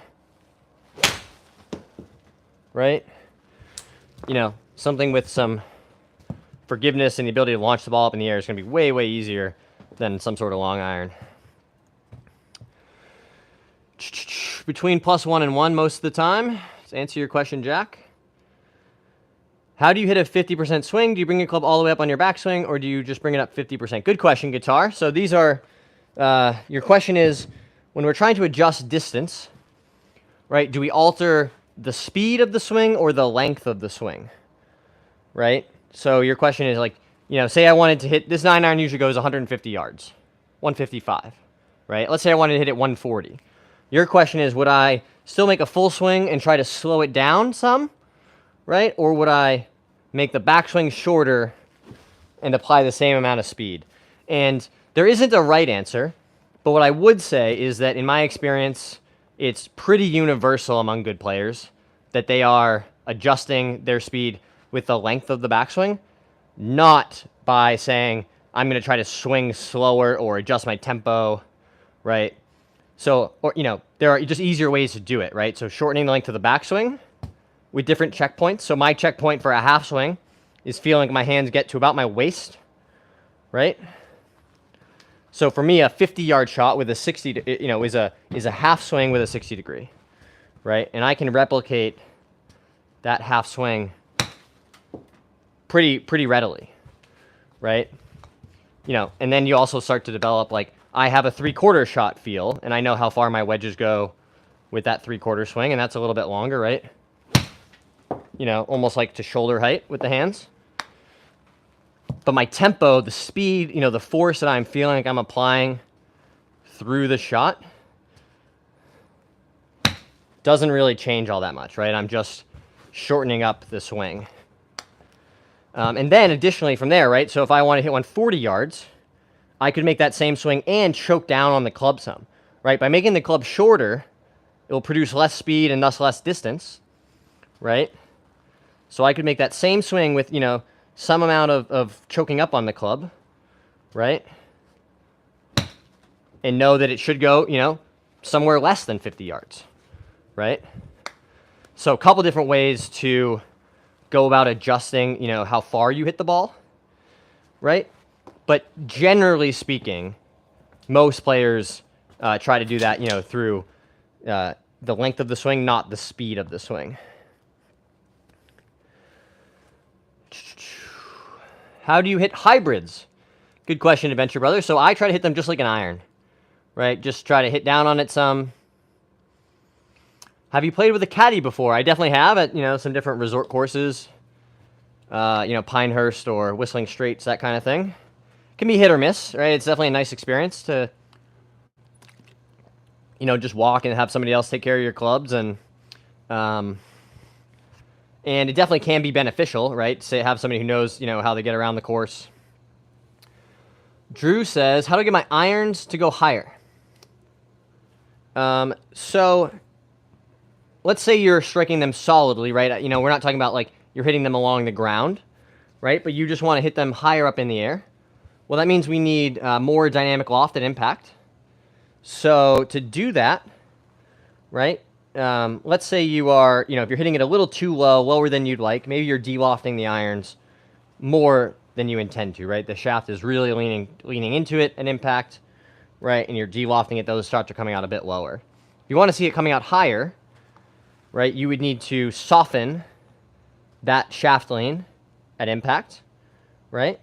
Right? You know, something with some forgiveness and the ability to launch the ball up in the air is going to be way, way easier than some sort of long iron. Between +1 and 1 most of the time. To answer your question, Jack. How do you hit a 50% swing? Do you bring your club all the way up on your backswing, or do you just bring it up 50%? Good question, Guitar. So these are, your question is, when we're trying to adjust distance, right, do we alter the speed of the swing or the length of the swing, right? So your question is like, you know, say I wanted to hit, this 9 iron usually goes 150 yards, 155, right? Let's say I wanted to hit it 140. Your question is, would I still make a full swing and try to slow it down some? Right? Or would I make the backswing shorter and apply the same amount of speed? And there isn't a right answer, but what I would say is that in my experience, it's pretty universal among good players that they are adjusting their speed with the length of the backswing, not by saying, I'm going to try to swing slower or adjust my tempo, right? So, or, you know, there are just easier ways to do it, right? So shortening the length of the backswing with different checkpoints. So my checkpoint for a half swing is feeling my hands get to about my waist, right? So for me, a 50-yard shot with a 60, you know, is a half swing with a 60 degree, right? And I can replicate that half swing pretty readily, right? You know, and then you also start to develop, like, I have a 3/4 shot feel, and I know how far my wedges go with that 3/4 swing, and that's a little bit longer, right? You know, almost like to shoulder height with the hands. But my tempo, the speed, you know, the force that I'm feeling like I'm applying through the shot doesn't really change all that much, right? I'm just shortening up the swing. And then additionally from there, right? So if I want to hit 140 yards, I could make that same swing and choke down on the club some, right? By making the club shorter, it will produce less speed and thus less distance, right? So I could make that same swing with, you know, some amount of choking up on the club, right? And know that it should go, you know, somewhere less than 50 yards, right? So a couple different ways to go about adjusting, you know, how far you hit the ball, right? But generally speaking, most players try to do that, you know, through the length of the swing, not the speed of the swing. How do you hit hybrids? Good question, Adventure Brother. So I try to hit them just like an iron, right? Just try to hit down on it some. Have you played with a caddy before? I definitely have at, you know, some different resort courses, you know, Pinehurst or Whistling Straits, that kind of thing. Can be hit or miss, right? It's definitely a nice experience to, you know, just walk and have somebody else take care of your clubs, and it definitely can be beneficial, right? Say have somebody who knows, you know, how they get around the course. Drew says, how do I get my irons to go higher? So let's say you're striking them solidly, right? You know, we're not talking about like you're hitting them along the ground, right? But you just want to hit them higher up in the air. Well, that means we need more dynamic loft at impact. So to do that, right, let's say you are, you know, if you're hitting it a little too low, lower than you'd like, maybe you're de-lofting the irons more than you intend to, right? The shaft is really leaning into it at impact, right? And you're de-lofting it, those shots are coming out a bit lower. If you want to see it coming out higher, right, you would need to soften that shaft lean at impact, right?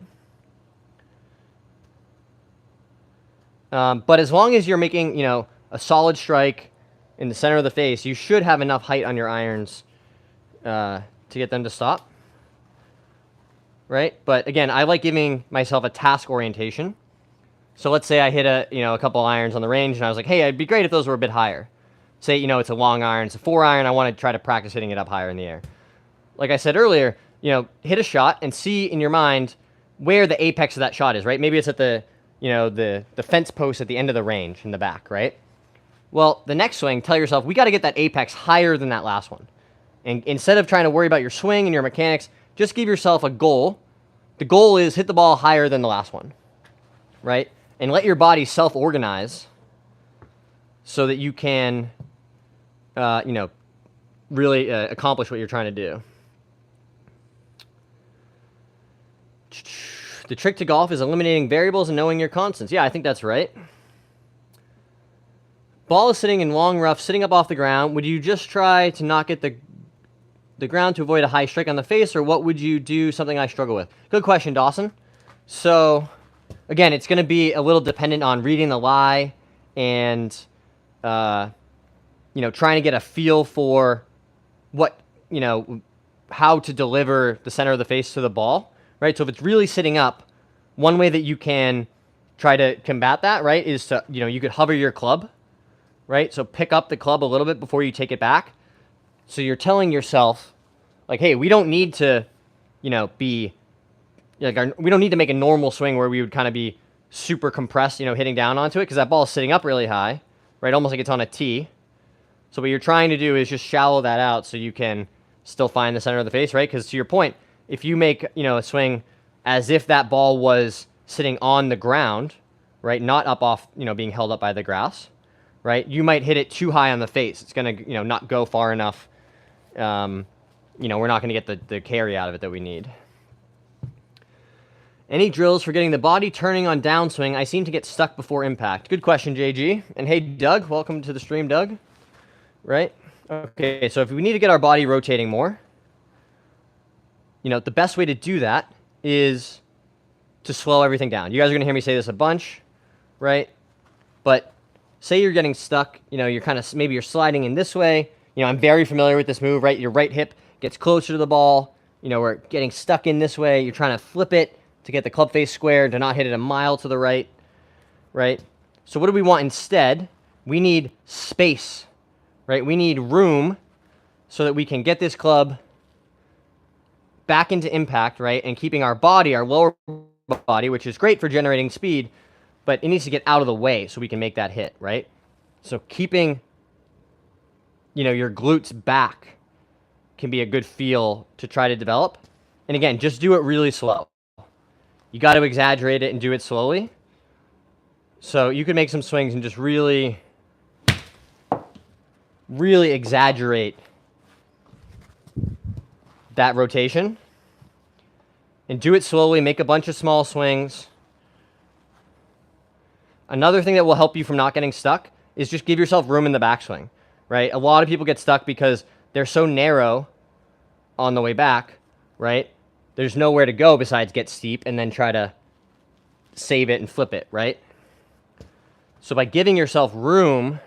But as long as you're making, you know, a solid strike in the center of the face, you should have enough height on your irons to get them to stop. Right? But again, I like giving myself a task orientation. So let's say I hit a couple irons on the range, and I was like, hey, it'd be great if those were a bit higher. Say, it's a long iron, it's a 4-iron, I want to try to practice hitting it up higher in the air. Like I said earlier, hit a shot and see in your mind where the apex of that shot is, right? Maybe it's at the fence post at the end of the range in the back, right? Well, the next swing, tell yourself, we got to get that apex higher than that last one. And instead of trying to worry about your swing and your mechanics, just give yourself a goal. The goal is hit the ball higher than the last one, right? And let your body self-organize so that you can, really accomplish what you're trying to do. The trick to golf is eliminating variables and knowing your constants. Yeah, I think that's right. Ball is sitting in long rough, sitting up off the ground. Would you just try to not get the ground to avoid a high strike on the face, or what would you do? Something I struggle with. Good question, Dawson. So, again, it's going to be a little dependent on reading the lie and, trying to get a feel for what, how to deliver the center of the face to the ball, right? So if it's really sitting up, one way that you can try to combat that, right, is to, you could hover your club, right? So pick up the club a little bit before you take it back. So you're telling yourself, like, hey, we don't need to, be, like, we don't need to make a normal swing where we would kind of be super compressed, hitting down onto it, because that ball is sitting up really high, right? Almost like it's on a tee. So what you're trying to do is just shallow that out so you can still find the center of the face, right? Because to your point, if you make, a swing as if that ball was sitting on the ground, right, not up off, being held up by the grass, right, you might hit it too high on the face. It's going to, not go far enough. We're not going to get the carry out of it that we need. Any drills for getting the body turning on downswing? I seem to get stuck before impact. Good question, JG. And hey, Doug, welcome to the stream, Doug. Right? Okay, so if we need to get our body rotating more, the best way to do that is to slow everything down. You guys are going to hear me say this a bunch, right? But say you're getting stuck, you're kind of, maybe you're sliding in this way. I'm very familiar with this move, right? Your right hip gets closer to the ball. We're getting stuck in this way. You're trying to flip it to get the club face square, to not hit it a mile to the right, right? So what do we want instead? We need space, right? We need room so that we can get this club back into impact, right? And keeping our body, our lower body, which is great for generating speed, but it needs to get out of the way so we can make that hit, right? So keeping, your glutes back can be a good feel to try to develop. And again, just do it really slow. You got to exaggerate it and do it slowly. So you can make some swings and just really, really exaggerate that rotation. And do it slowly, make a bunch of small swings. Another thing that will help you from not getting stuck is just give yourself room in the backswing, right? A lot of people get stuck because they're so narrow on the way back, right? There's nowhere to go besides get steep and then try to save it and flip it, right? So by giving yourself room,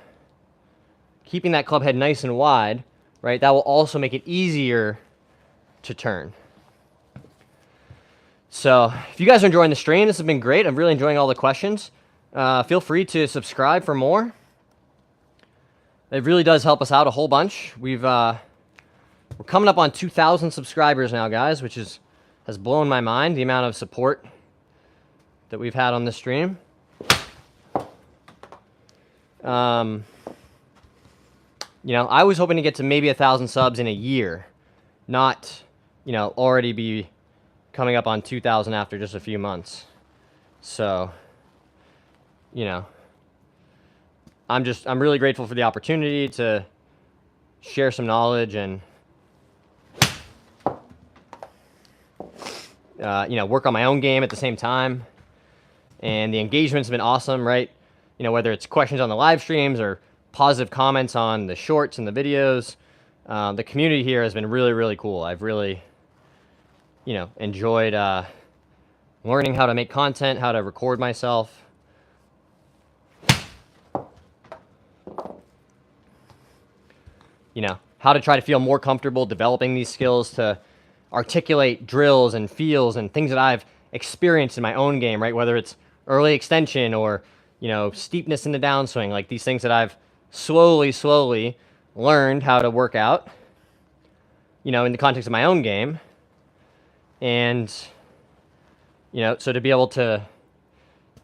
keeping that club head nice and wide, right, that will also make it easier to turn. So if you guys are enjoying the stream, this has been great. I'm really enjoying all the questions. Feel free to subscribe for more. It really does help us out a whole bunch. We're coming up on 2,000 subscribers now, guys, which has blown my mind, the amount of support that we've had on this stream. I was hoping to get to maybe 1,000 subs in a year, not, already be coming up on 2,000 after just a few months. So, I'm really grateful for the opportunity to share some knowledge and, work on my own game at the same time. And the engagement's been awesome, right? Whether it's questions on the live streams or positive comments on the shorts and the videos, the community here has been really, really cool. I've really, enjoyed learning how to make content, how to record myself. you know, how to try to feel more comfortable developing these skills to articulate drills and feels and things that I've experienced in my own game, right? Whether it's early extension or, you know, steepness in the downswing, like these things that I've slowly learned how to work out, you know, in the context of my own game. And, you know, so to be able to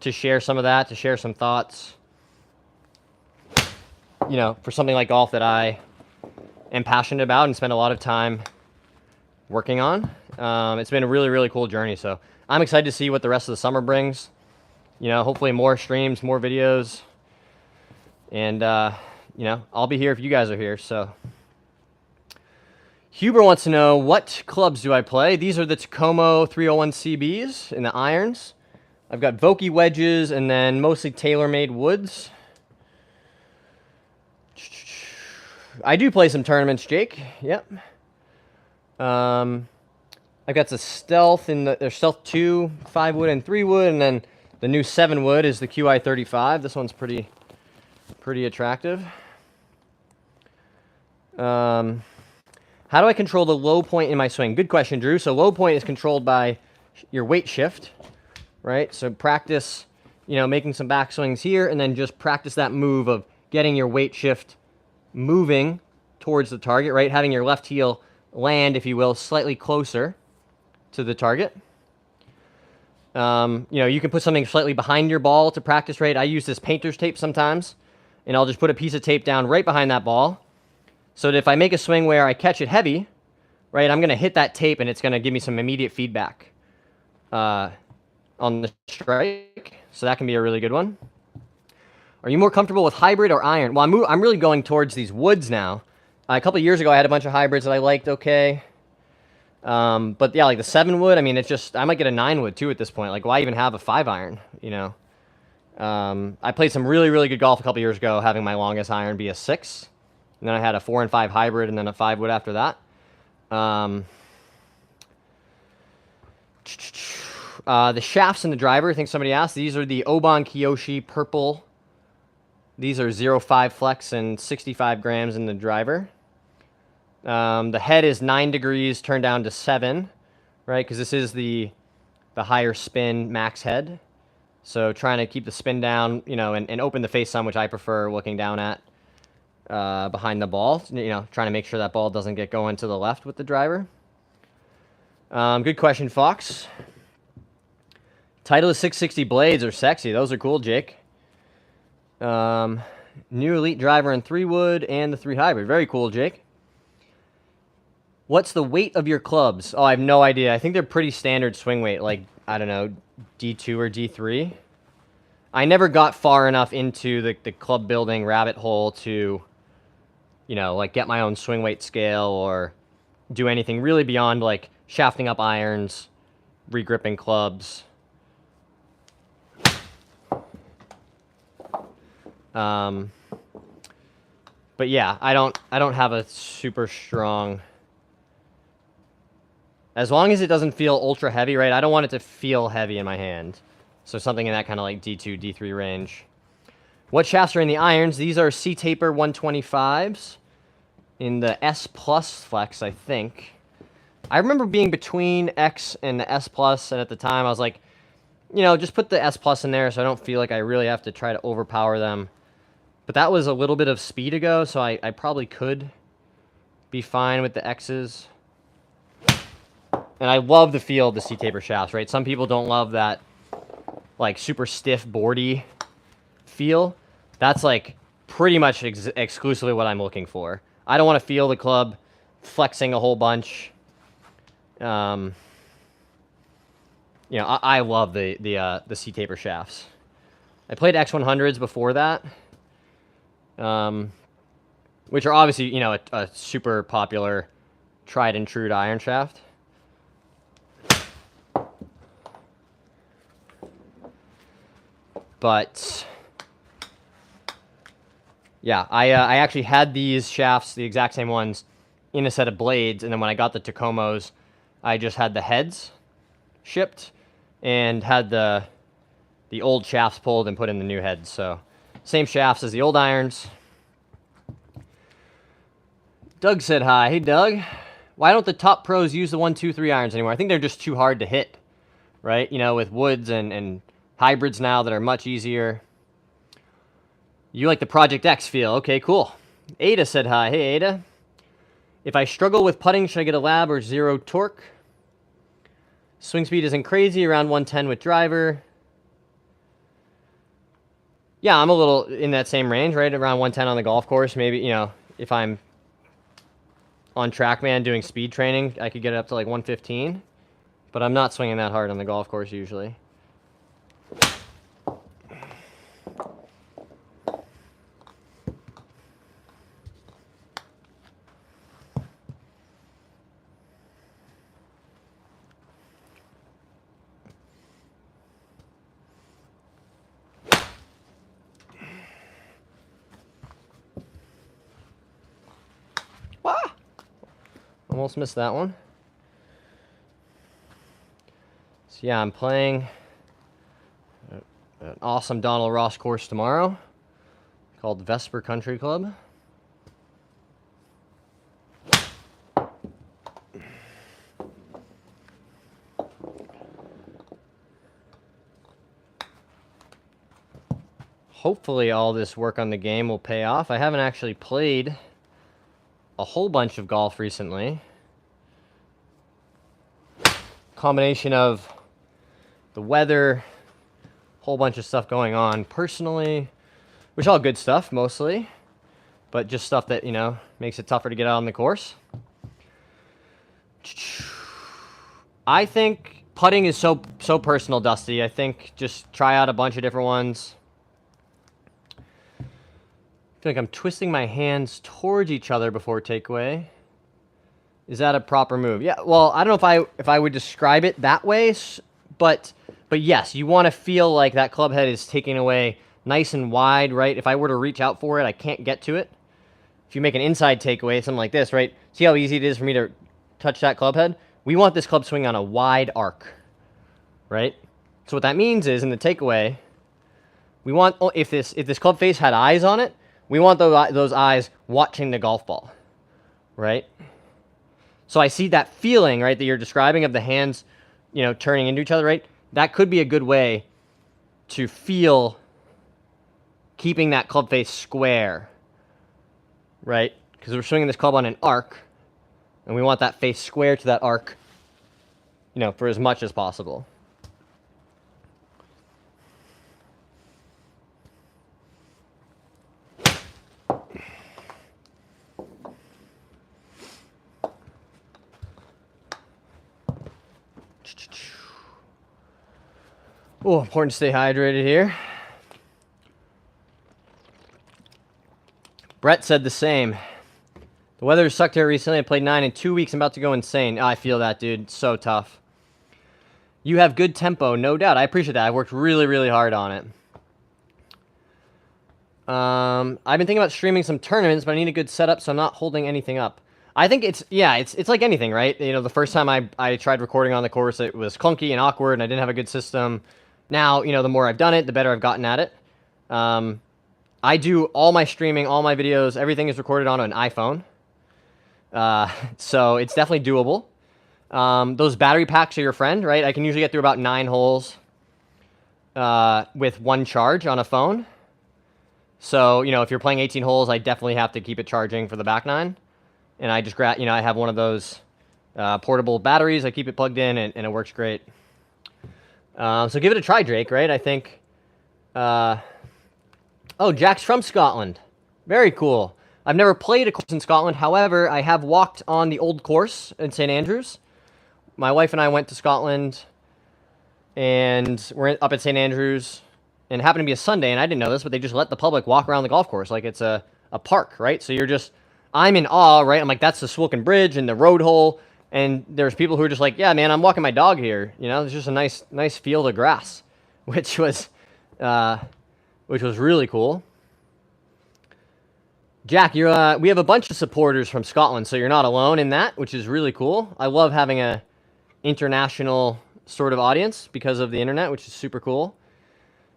share some of that, to share some thoughts, you know, for something like golf that I am passionate about and spend a lot of time working on. It's been a really cool journey. So I'm excited to see what the rest of the summer brings. You know, hopefully more streams, more videos. And, you know, I'll be here if you guys are here. So Huber wants to know, what clubs do I play? These are the Takomo 301 CBs in the irons. I've got Vokey wedges and then mostly TaylorMade woods. I do play some tournaments, Jake. Yep. I've got the Stealth in there's Stealth 2, 5 wood and 3 wood, and then the new 7 wood is the QI35. This one's pretty attractive. How do I control the low point in my swing? Good question, Drew. So low point is controlled by your weight shift, right? So practice, you know, making some backswings here, and then just practice that move of getting your weight shift moving towards the target, right? Having your left heel land, if you will, slightly closer to the target. You know, you can put something slightly behind your ball to practice, right? I use this painter's tape sometimes, and I'll just put a piece of tape down right behind that ball, so that if I make a swing where I catch it heavy, right, I'm going to hit that tape and it's going to give me some immediate feedback on the strike. So that can be a really good one. Are you more comfortable with hybrid or iron? Well, I'm really going towards these woods now. A couple of years ago, I had a bunch of hybrids that I liked okay. But yeah, like the 7 wood, I mean, it's just, I might get a 9 wood too at this point. Like, why even have a 5 iron, you know? I played some really good golf a couple of years ago, having my longest iron be a 6. And then I had a 4 and 5 hybrid, and then a 5 wood after that. The shafts in the driver, I think somebody asked. These are the Oban Kiyoshi purple. These are 0.5 flex and 65 grams in the driver. The head is 9 degrees turned down to 7, right? Because this is the higher spin max head. So trying to keep the spin down, you know, and open the face some, which I prefer looking down at. Behind the ball, you know, trying to make sure that ball doesn't get going to the left with the driver. Good question, Fox. Titleist 660 blades are sexy. Those are cool, Jake. New Elite driver in 3 wood and the 3 hybrid. Very cool, Jake. What's the weight of your clubs? Oh, I have no idea. I think they're pretty standard swing weight, like, I don't know, D2 or D3. I never got far enough into the club building rabbit hole to, you know, like get my own swing weight scale or do anything really beyond like shafting up irons, regripping clubs. But yeah, I don't have a super strong, as long as it doesn't feel ultra heavy, right? I don't want it to feel heavy in my hand. So something in that kind of like D2, D3 range. What shafts are in the irons? These are C-Taper 125s in the S Plus flex, I think. I remember being between X and the S Plus, and at the time I was like, you know, just put the S Plus in there so I don't feel like I really have to try to overpower them. But that was a little bit of speed ago, so I probably could be fine with the X's. And I love the feel of the C-Taper shafts, right? Some people don't love that, like, super stiff, boardy feel. That's, like, pretty much exclusively what I'm looking for. I don't want to feel the club flexing a whole bunch. You know, I love the C-Taper shafts. I played X100s before that, which are obviously, you know, a super popular tried and true to iron shaft. But yeah, I actually had these shafts, the exact same ones, in a set of blades, and then when I got the Takomos, I just had the heads shipped and had the old shafts pulled and put in the new heads. So same shafts as the old irons. Doug said hi. Hey, Doug. Why don't the top pros use the 1-2-3 irons anymore? I think they're just too hard to hit, right? You know, with woods and hybrids now that are much easier. You like the Project X feel. Okay, cool. Ada said hi. Hey, Ada. If I struggle with putting, should I get a lab or zero torque? Swing speed isn't crazy, around 110 with driver. Yeah, I'm a little in that same range, right? Around 110 on the golf course. Maybe, you know, if I'm on TrackMan doing speed training, I could get it up to like 115. But I'm not swinging that hard on the golf course usually. Ah! Almost missed that one. So yeah, I'm playing an awesome Donald Ross course tomorrow called Vesper Country Club. Hopefully all this work on the game will pay off. I haven't actually played a whole bunch of golf recently. Combination of the weather, whole bunch of stuff going on personally, which all good stuff mostly, but just stuff that, you know, makes it tougher to get out on the course. I think putting is so personal, Dusty. I think just try out a bunch of different ones. I feel like I'm twisting my hands towards each other before takeaway. Is that a proper move? Yeah, well, I don't know if I would describe it that way, but yes, you want to feel like that club head is taking away nice and wide, right? If I were to reach out for it, I can't get to it. If you make an inside takeaway, something like this, right? See how easy it is for me to touch that club head? We want this club swing on a wide arc, right? So what that means is in the takeaway, we want, if this club face had eyes on it, we want those eyes watching the golf ball, right? So I see that feeling, right, that you're describing of the hands, you know, turning into each other, right? That could be a good way to feel keeping that club face square, right? Because we're swinging this club on an arc, and we want that face square to that arc, you know, for as much as possible. Oh, important to stay hydrated here. Brett said the same. The weather sucked here recently. I played 9 in 2 weeks. I'm about to go insane. I feel that, dude. It's so tough. You have good tempo, no doubt. I appreciate that. I worked really, really hard on it. I've been thinking about streaming some tournaments, but I need a good setup, so I'm not holding anything up. I think it's like anything, right? You know, the first time I tried recording on the course, it was clunky and awkward, and I didn't have a good system. Now, you know, the more I've done it, the better I've gotten at it. I do all my streaming, all my videos, everything is recorded on an iPhone. So it's definitely doable. Those battery packs are your friend, right? I can usually get through about 9 holes with one charge on a phone. So, you know, if you're playing 18 holes, I definitely have to keep it charging for the back 9. And I just grab, you know, I have one of those portable batteries. I keep it plugged in, and it works great. So give it a try, Drake, right? I think... Oh, Jack's from Scotland. Very cool. I've never played a course in Scotland. However, I have walked on the old course in St. Andrews. My wife and I went to Scotland, and we're up at St. Andrews, and it happened to be a Sunday, and I didn't know this, but they just let the public walk around the golf course like it's a park, right? So you're just... I'm in awe, right? I'm like, that's the Swilcan Bridge and the road hole, and there's people who are just like, yeah, man, I'm walking my dog here. You know, it's just a nice field of grass, which was really cool. Jack, we have a bunch of supporters from Scotland, so you're not alone in that, which is really cool. I love having a international sort of audience because of the internet, which is super cool.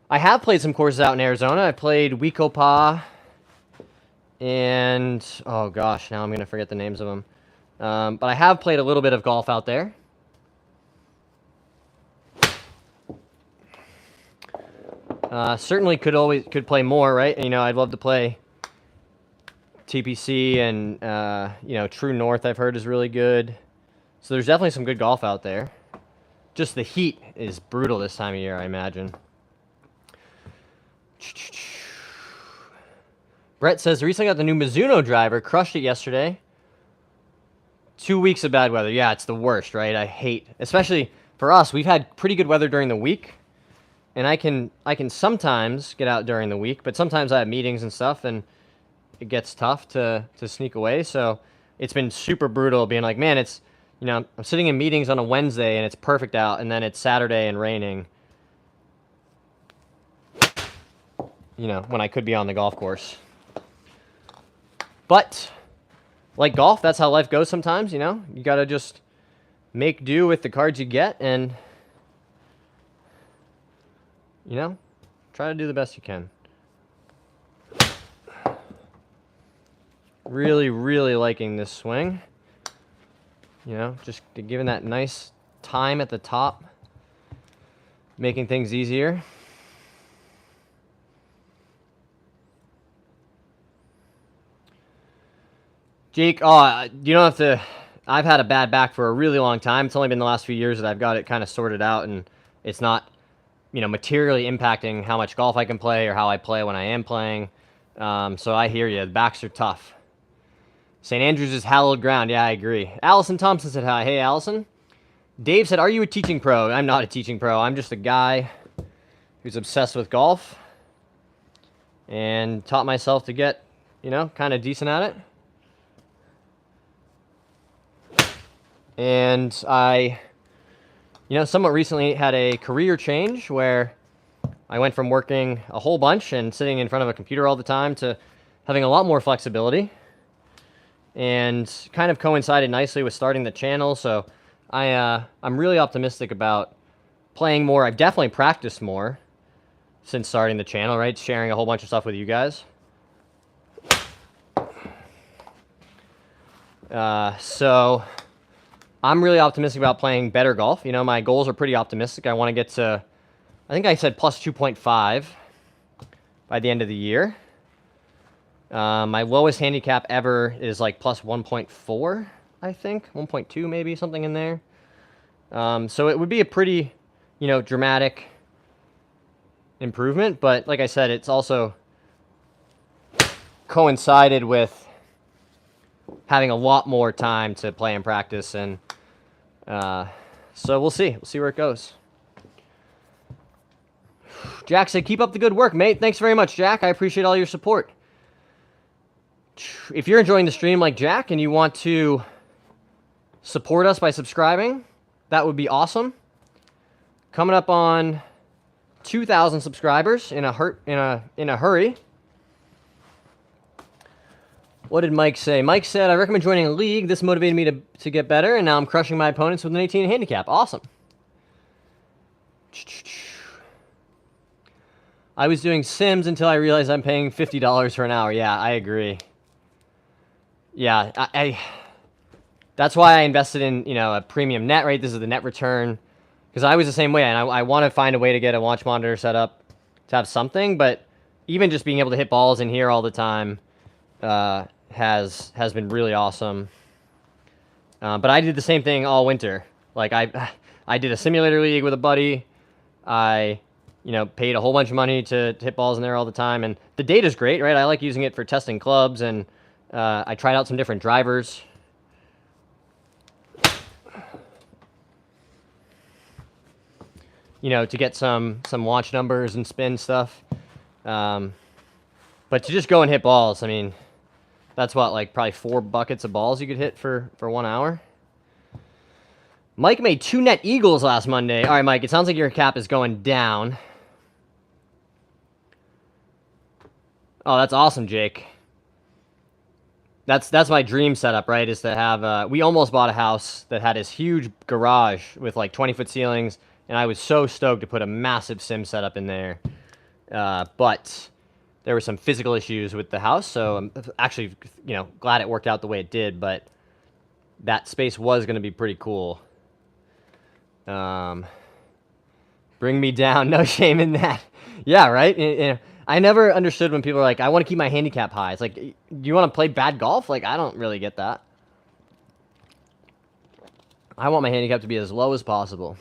I have played some courses out in Arizona. I played Wekopa And, oh gosh, now I'm going to forget the names of them. But I have played a little bit of golf out there. Certainly could play more, right? You know, I'd love to play TPC and, you know, True North I've heard is really good. So there's definitely some good golf out there. Just the heat is brutal this time of year, I imagine. Brett says, recently got the new Mizuno driver, crushed it yesterday. 2 weeks of bad weather. Yeah, it's the worst, right? I hate, especially for us, we've had pretty good weather during the week. And I can sometimes get out during the week, but sometimes I have meetings and stuff, and it gets tough to sneak away. So it's been super brutal being like, man, it's, you know, I'm sitting in meetings on a Wednesday and it's perfect out, and then it's Saturday and raining. You know, when I could be on the golf course. But like golf, that's how life goes sometimes, you know? You got to just make do with the cards you get and, you know, try to do the best you can. Really, really liking this swing. You know, just giving that nice time at the top, making things easier. Jake, oh, you don't have to. I've had a bad back for a really long time. It's only been the last few years that I've got it kind of sorted out, and it's not, you know, materially impacting how much golf I can play or how I play when I am playing. So I hear you. The backs are tough. St. Andrews is hallowed ground. Yeah, I agree. Allison Thompson said hi. Hey, Allison. Dave said, are you a teaching pro? I'm not a teaching pro. I'm just a guy who's obsessed with golf and taught myself to get, you know, kind of decent at it. And I, you know, somewhat recently had a career change where I went from working a whole bunch and sitting in front of a computer all the time to having a lot more flexibility, and kind of coincided nicely with starting the channel. So I'm really optimistic about playing more. I've definitely practiced more since starting the channel, right? Sharing a whole bunch of stuff with you guys. So I'm really optimistic about playing better golf. You know, my goals are pretty optimistic. I want to get to, I think I said plus 2.5 by the end of the year. My lowest handicap ever is like plus 1.4, I think. 1.2 maybe, something in there. So it would be a pretty, you know, dramatic improvement. But like I said, it's also coincided with having a lot more time to play and practice. And so we'll see. We'll see where it goes. Jack said, keep up the good work, mate. Thanks very much, Jack. I appreciate all your support. If you're enjoying the stream like Jack and you want to support us by subscribing, that would be awesome. Coming up on 2,000 subscribers in a hurry. What did Mike say? Mike said, I recommend joining a league. This motivated me to get better, and now I'm crushing my opponents with an 18 handicap. Awesome. I was doing Sims until I realized I'm paying $50 for an hour. Yeah, I agree. Yeah, that's why I invested in, you know, a premium net, right? This is the net return. Because I was the same way, and I want to find a way to get a launch monitor set up to have something, but even just being able to hit balls in here all the time has been really awesome. But I did the same thing all winter. Like, I did a simulator league with a buddy. I, you know, paid a whole bunch of money to hit balls in there all the time, and the data's great, right? I like using it for testing clubs, and I tried out some different drivers. You know, to get some launch numbers and spin stuff. But to just go and hit balls, I mean, that's what, like probably 4 buckets of balls you could hit for 1 hour. Mike made 2 net eagles last Monday. All right, Mike, it sounds like your cap is going down. Oh, that's awesome, Jake. That's my dream setup, right? Is to have, we almost bought a house that had this huge garage with like 20-foot ceilings, and I was so stoked to put a massive sim setup in there. But there were some physical issues with the house, so I'm actually, glad it worked out the way it did, but that space was going to be pretty cool. Bring me down, no shame in that. Yeah, right? I never understood when people are like, I want to keep my handicap high. It's like, you want to play bad golf? Like, I don't really get that. I want my handicap to be as low as possible.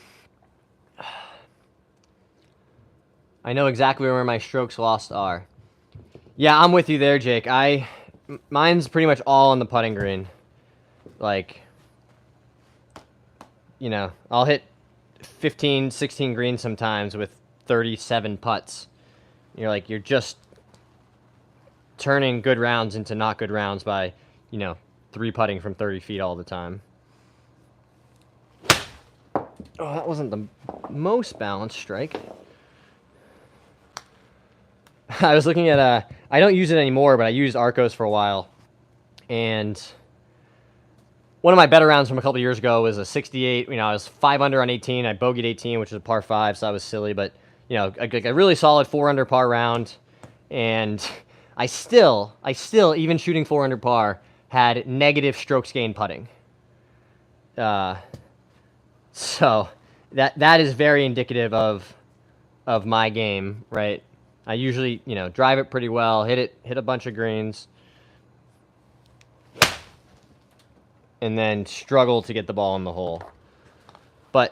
I know exactly where my strokes lost are. Yeah, I'm with you there, Jake. Mine's pretty much all on the putting green. Like, I'll hit 15, 16 greens sometimes with 37 putts. You're just turning good rounds into not good rounds by, 3-putting from 30 feet all the time. Oh, that wasn't the most balanced strike. I was looking at, I don't use it anymore, but I used Arccos for a while. And one of my better rounds from a couple years ago was a 68. I was 5 under on 18. I bogeyed 18, which was a par 5, so I was silly. But, a really solid 4 under par round. And I still, even shooting 4 under par, had negative strokes gained putting. So that is very indicative of my game, right? I usually, drive it pretty well, hit a bunch of greens, and then struggle to get the ball in the hole. But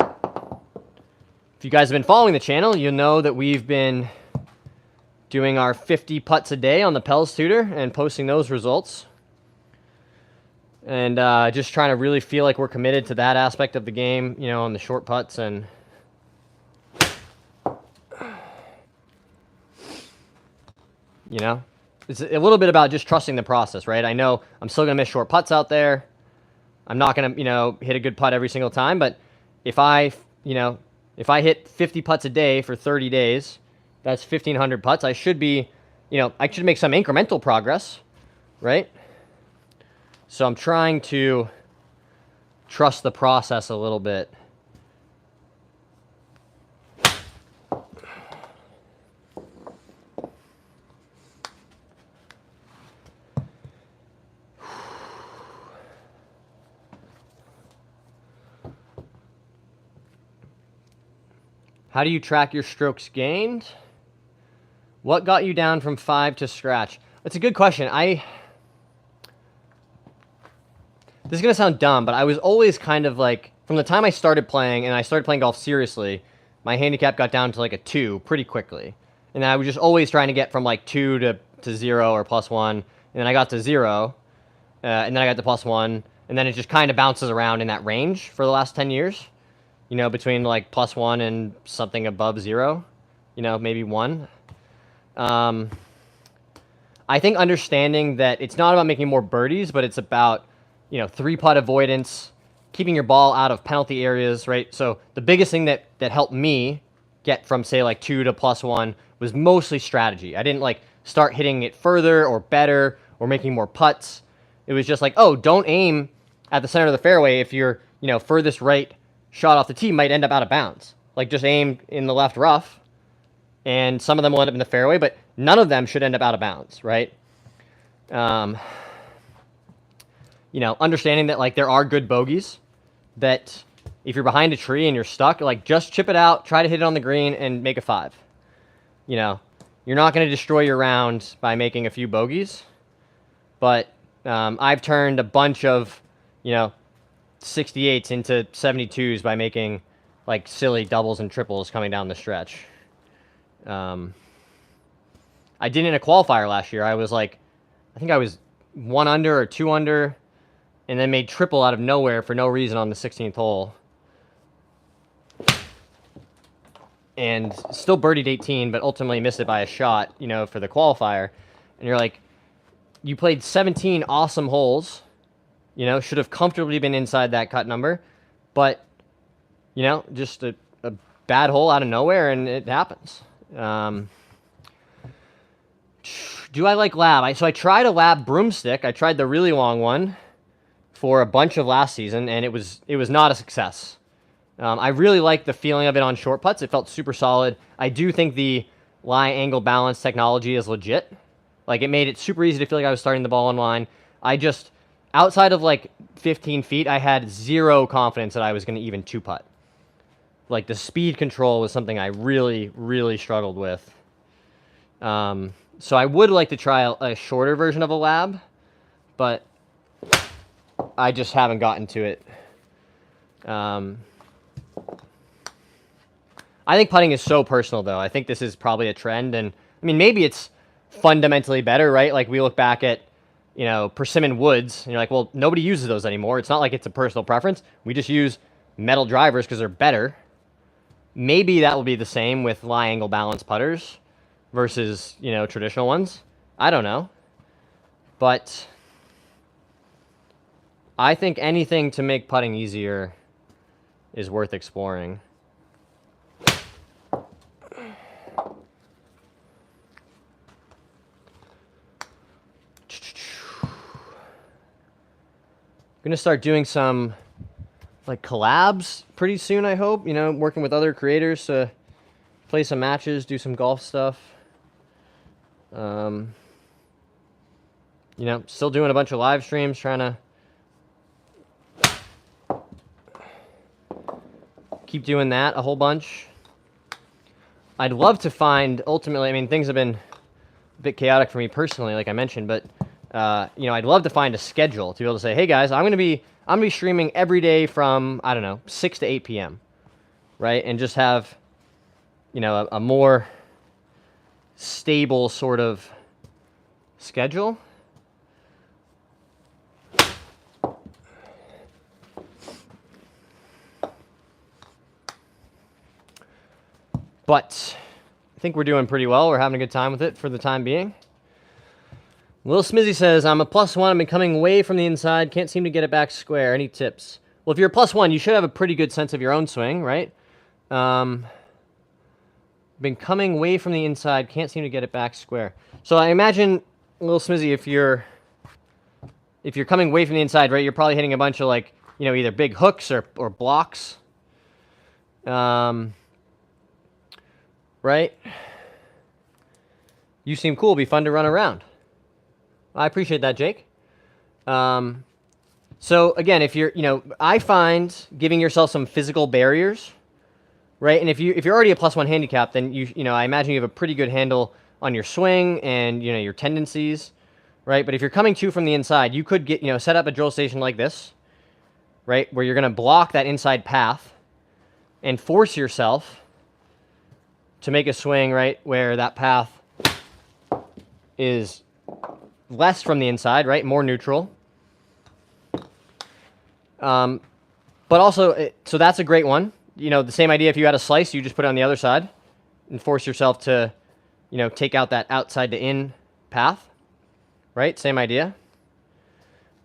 if you guys have been following the channel, you'll know that we've been doing our 50 putts a day on the Pels Tutor and posting those results. And just trying to really feel like we're committed to that aspect of the game, on the short putts. And it's a little bit about just trusting the process, right? I know I'm still going to miss short putts out there. I'm not going to, hit a good putt every single time. But if I hit 50 putts a day for 30 days, that's 1,500 putts. I should be, I should make some incremental progress, right? So I'm trying to trust the process a little bit. How do you track your strokes gained? What got you down from 5 to scratch? That's a good question. This is going to sound dumb, but I was always kind of like, from the time I started playing, and I started playing golf seriously, my handicap got down to like a 2 pretty quickly. And I was just always trying to get from like 2 to 0 or +1. And then I got to 0, and then I got to +1. And then it just kind of bounces around in that range for the last 10 years. Between like +1 and something above 0. Maybe 1. I think understanding that it's not about making more birdies, but it's about 3-putt avoidance, keeping your ball out of penalty areas, right? So the biggest thing that helped me get from, say, like 2 to +1 was mostly strategy. I didn't, like, start hitting it further or better or making more putts. It was just like, oh, don't aim at the center of the fairway if your, furthest right shot off the tee might end up out of bounds. Like, just aim in the left rough, and some of them will end up in the fairway, but none of them should end up out of bounds, right? Understanding that, like, there are good bogeys, that if you're behind a tree and you're stuck, like, just chip it out, try to hit it on the green, and make a 5. You're not going to destroy your round by making a few bogeys, but I've turned a bunch of, 68s into 72s by making, like, silly doubles and triples coming down the stretch. I did in a qualifier last year. I think I was 1 under or 2 under, and then made triple out of nowhere for no reason on the 16th hole. And still birdied 18, but ultimately missed it by a shot, for the qualifier. And you're like, you played 17 awesome holes, should have comfortably been inside that cut number, but, just a bad hole out of nowhere, and it happens. Do I like lab? So I tried a lab broomstick. I tried the really long one for a bunch of last season, and it was not a success. I really like the feeling of it on short putts. It felt super solid. I do think the lie angle balance technology is legit. Like, it made it super easy to feel like I was starting the ball on line. I just, outside of like 15 feet, I had zero confidence that I was going to even two-putt. Like, the speed control was something I really, really struggled with. So I would like to try a shorter version of a lab, but I just haven't gotten to it. I think putting is so personal, though. I think this is probably a trend, and I mean, maybe it's fundamentally better, right? Like, we look back at, you know, persimmon woods, and you're like, well, nobody uses those anymore. It's not like it's a personal preference. We just use metal drivers because they're better. Maybe that will be the same with lie angle balance putters versus, you know, traditional ones. I don't know. But I think anything to make putting easier is worth exploring. I'm gonna start doing some like collabs pretty soon, I hope. You know, working with other creators to play some matches, do some golf stuff. You know, still doing a bunch of live streams, trying to keep doing that a whole bunch. I'd love to find, ultimately, I mean, things have been a bit chaotic for me personally, like I mentioned, but you know, I'd love to find a schedule to be able to say, hey guys, I'm gonna be streaming every day from, I don't know, 6 to 8 p.m. right? And just have, you know, a more stable sort of schedule. But I think we're doing pretty well. We're having a good time with it for the time being. Lil Smizzy says, I'm a +1. I've been coming away from the inside. Can't seem to get it back square. Any tips? Well, if you're a +1, you should have a pretty good sense of your own swing, right? Been coming away from the inside. Can't seem to get it back square. So I imagine, Lil Smizzy, if you're coming away from the inside, right, you're probably hitting a bunch of, like, you know, either big hooks or blocks. Right? You seem cool. Be fun to run around. I appreciate that, Jake. So again, if you're, you know, I find giving yourself some physical barriers, right? And if you're already a +1 handicap, then you know, I imagine you have a pretty good handle on your swing and, you know, your tendencies, right? But if you're coming to from the inside, you could get, you know, set up a drill station like this, right, where you're going to block that inside path and force yourself to make a swing, right, where that path is less from the inside, right, more neutral. But also, so that's a great one. You know, the same idea, if you had a slice, you just put it on the other side and force yourself to, you know, take out that outside to in path, right? Same idea.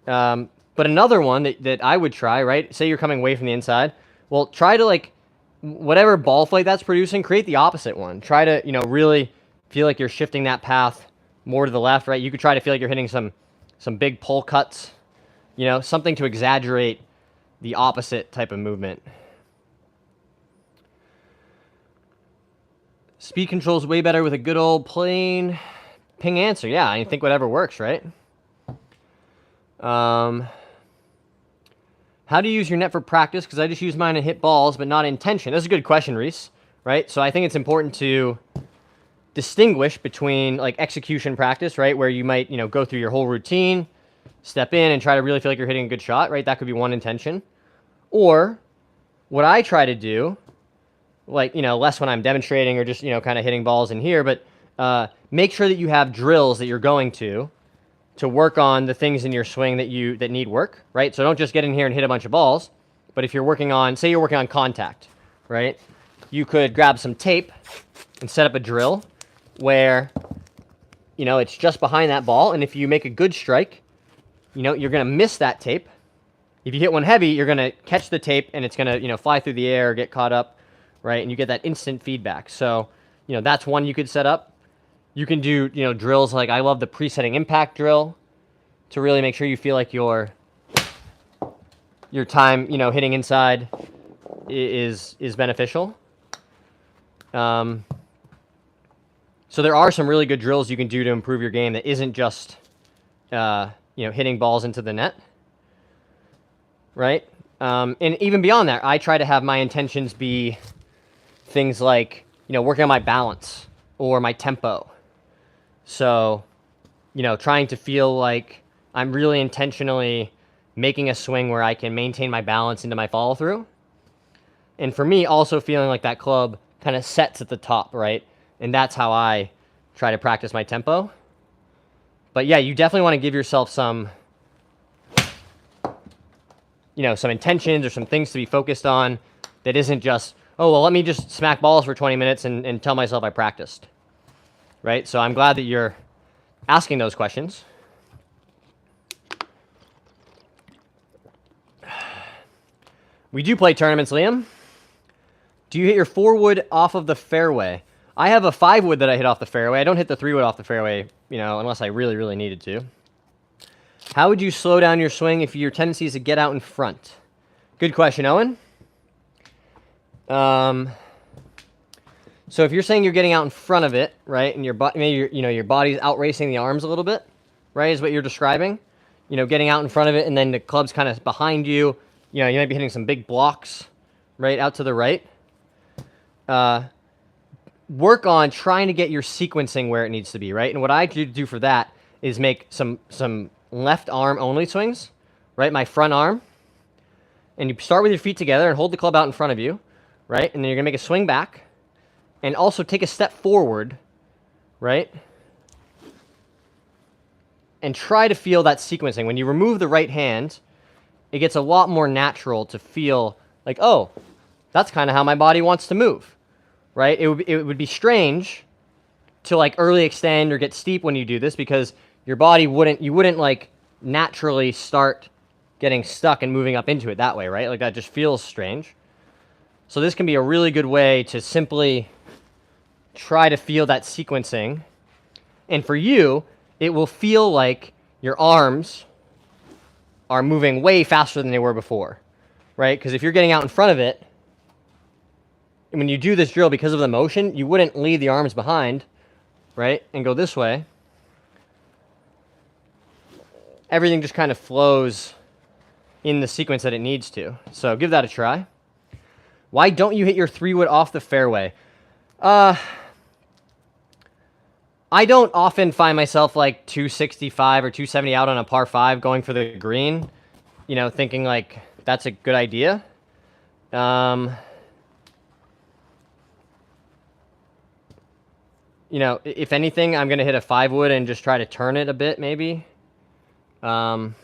But another one that I would try, right, say you're coming away from the inside, well, try to, like, whatever ball flight that's producing, create the opposite one. Try to, you know, really feel like you're shifting that path more to the left, right? You could try to feel like you're hitting some big pull cuts, you know, something to exaggerate the opposite type of movement. Speed control is way better with a good old plain ping answer. Yeah, I think whatever works, right? How do you use your net for practice? Because I just use mine to hit balls, but not intention. That's a good question, Reese, right? So I think it's important to distinguish between, like, execution practice, right, where you might, you know, go through your whole routine, step in and try to really feel like you're hitting a good shot, right? That could be one intention. Or what I try to do, like, you know, less when I'm demonstrating or just, you know, kind of hitting balls in here, but make sure that you have drills that you're going to work on the things in your swing that need work, right? So don't just get in here and hit a bunch of balls, but if you're working on, say you're working on contact, right? You could grab some tape and set up a drill where, you know, it's just behind that ball, and if you make a good strike, you know, you're going to miss that tape. If you hit one heavy, you're going to catch the tape, and it's going to, you know, fly through the air or get caught up, right? And you get that instant feedback. So, you know, that's one you could set up. You can do, you know, drills like, I love the presetting impact drill to really make sure you feel like your time, you know, hitting inside is beneficial. So there are some really good drills you can do to improve your game that isn't just, hitting balls into the net, right? And even beyond that, I try to have my intentions be things like, working on my balance or my tempo. So, trying to feel like I'm really intentionally making a swing where I can maintain my balance into my follow through. And for me, also feeling like that club kind of sets at the top, right? And that's how I try to practice my tempo. But yeah, you definitely want to give yourself some, some intentions or some things to be focused on that isn't just, oh, well, let me just smack balls for 20 minutes and tell myself I practiced, right? So I'm glad that you're asking those questions. We do play tournaments, Liam. Do you hit your 4-wood off of the fairway? I have a 5-wood that I hit off the fairway. I don't hit the 3-wood off the fairway, unless I really, really needed to. How would you slow down your swing if your tendency is to get out in front? Good question, Owen. So if you're saying you're getting out in front of it, right, and maybe your body's out racing the arms a little bit, right, is what you're describing. Getting out in front of it, and then the club's kind of behind you. You might be hitting some big blocks, right, out to the right. Work on trying to get your sequencing where it needs to be, right? And what I do for that is make some left arm only swings, right? My front arm. And you start with your feet together and hold the club out in front of you, right? And then you're going to make a swing back and also take a step forward, right? And try to feel that sequencing. When you remove the right hand, it gets a lot more natural to feel like, oh, that's kind of how my body wants to move, right? It would be strange to like early extend or get steep when you do this because your body wouldn't like naturally start getting stuck and moving up into it that way, right? Like that just feels strange. So this can be a really good way to simply try to feel that sequencing. And for you, it will feel like your arms are moving way faster than they were before, right? Because if you're getting out in front of it, when you do this drill, because of the motion, you wouldn't leave the arms behind, right? And go this way. Everything just kind of flows in the sequence that it needs to. So give that a try. Why don't you hit your 3-wood off the fairway? I don't often find myself like 265 or 270 out on a par 5 going for the green, thinking like that's a good idea. If anything, I'm going to hit a 5-wood and just try to turn it a bit, maybe. Not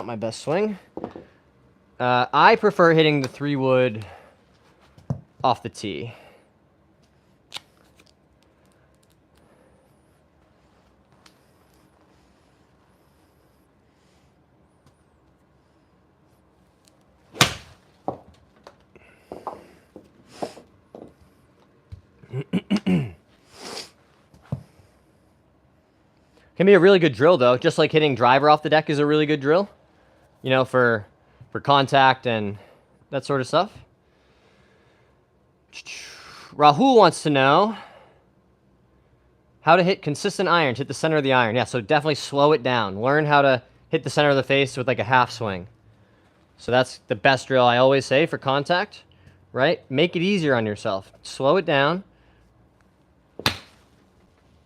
my best swing. I prefer hitting the 3-wood off the tee. Can be a really good drill, though. Just like hitting driver off the deck is a really good drill, for contact and that sort of stuff. Rahul wants to know how to hit consistent irons, hit the center of the iron. Yeah, so definitely slow it down. Learn how to hit the center of the face with like a half swing. So that's the best drill I always say for contact, right? Make it easier on yourself. Slow it down.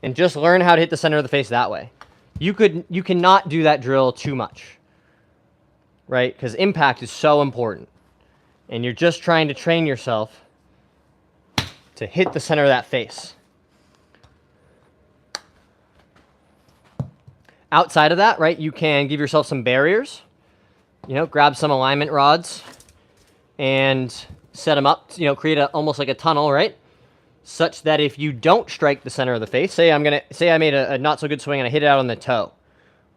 And just learn how to hit the center of the face that way. You cannot do that drill too much, right? Because impact is so important. And you're just trying to train yourself to hit the center of that face. Outside of that, right, you can give yourself some barriers. Grab some alignment rods and set them up, create almost like a tunnel, right? Such that if you don't strike the center of the face, say I made a not so good swing and I hit it out on the toe,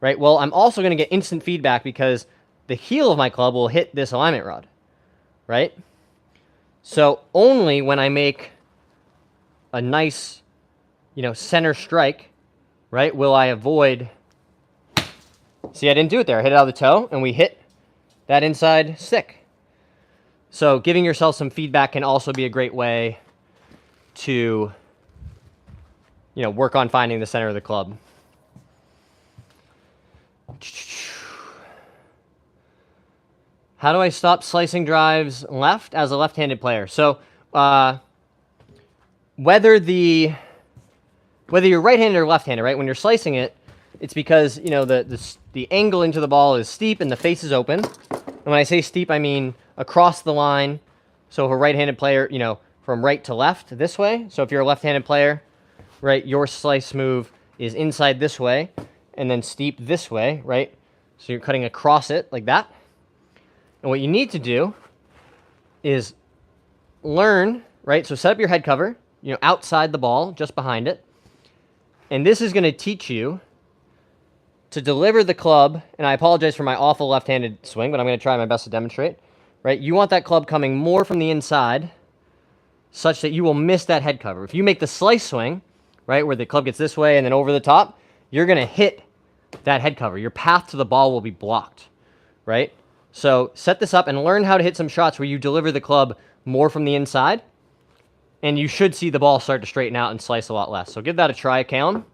right? Well, I'm also going to get instant feedback because the heel of my club will hit this alignment rod, right? So only when I make a nice, center strike, right, will I avoid. See, I didn't do it there. I hit it out of the toe and we hit that inside stick. So giving yourself some feedback can also be a great way to, work on finding the center of the club. How do I stop slicing drives left as a left-handed player? So whether you're right-handed or left-handed, right? When you're slicing it, it's because the angle into the ball is steep and the face is open. And when I say steep, I mean across the line. So if a right-handed player, from right to left this way. So if you're a left-handed player, right, your slice move is inside this way and then steep this way, right? So you're cutting across it like that. And what you need to do is learn, right? So set up your head cover, outside the ball, just behind it. And this is going to teach you to deliver the club, and I apologize for my awful left-handed swing, but I'm going to try my best to demonstrate, right? You want that club coming more from the inside such that you will miss that head cover. If you make the slice swing, right, where the club gets this way and then over the top, you're going to hit that head cover. Your path to the ball will be blocked, right? So set this up and learn how to hit some shots where you deliver the club more from the inside, and you should see the ball start to straighten out and slice a lot less. So give that a try, Callum.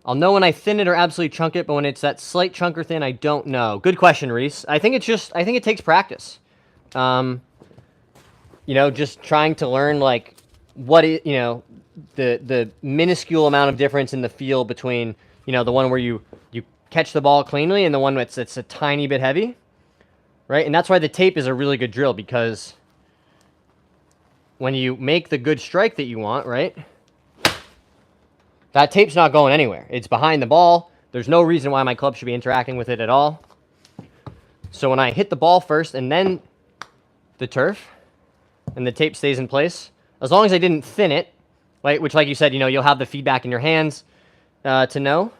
I'll know when I thin it or absolutely chunk it, but when it's that slight chunk or thin, I don't know. Good question, Reese. I think it takes practice. Just trying to learn like the minuscule amount of difference in the feel between, the one where you catch the ball cleanly and the one that's a tiny bit heavy, right? And that's why the tape is a really good drill, because when you make the good strike that you want, right, that tape's not going anywhere. It's behind the ball. There's no reason why my club should be interacting with it at all. So when I hit the ball first and then the turf and the tape stays in place, as long as I didn't thin it, right, which like you said, you'll have the feedback in your hands to know.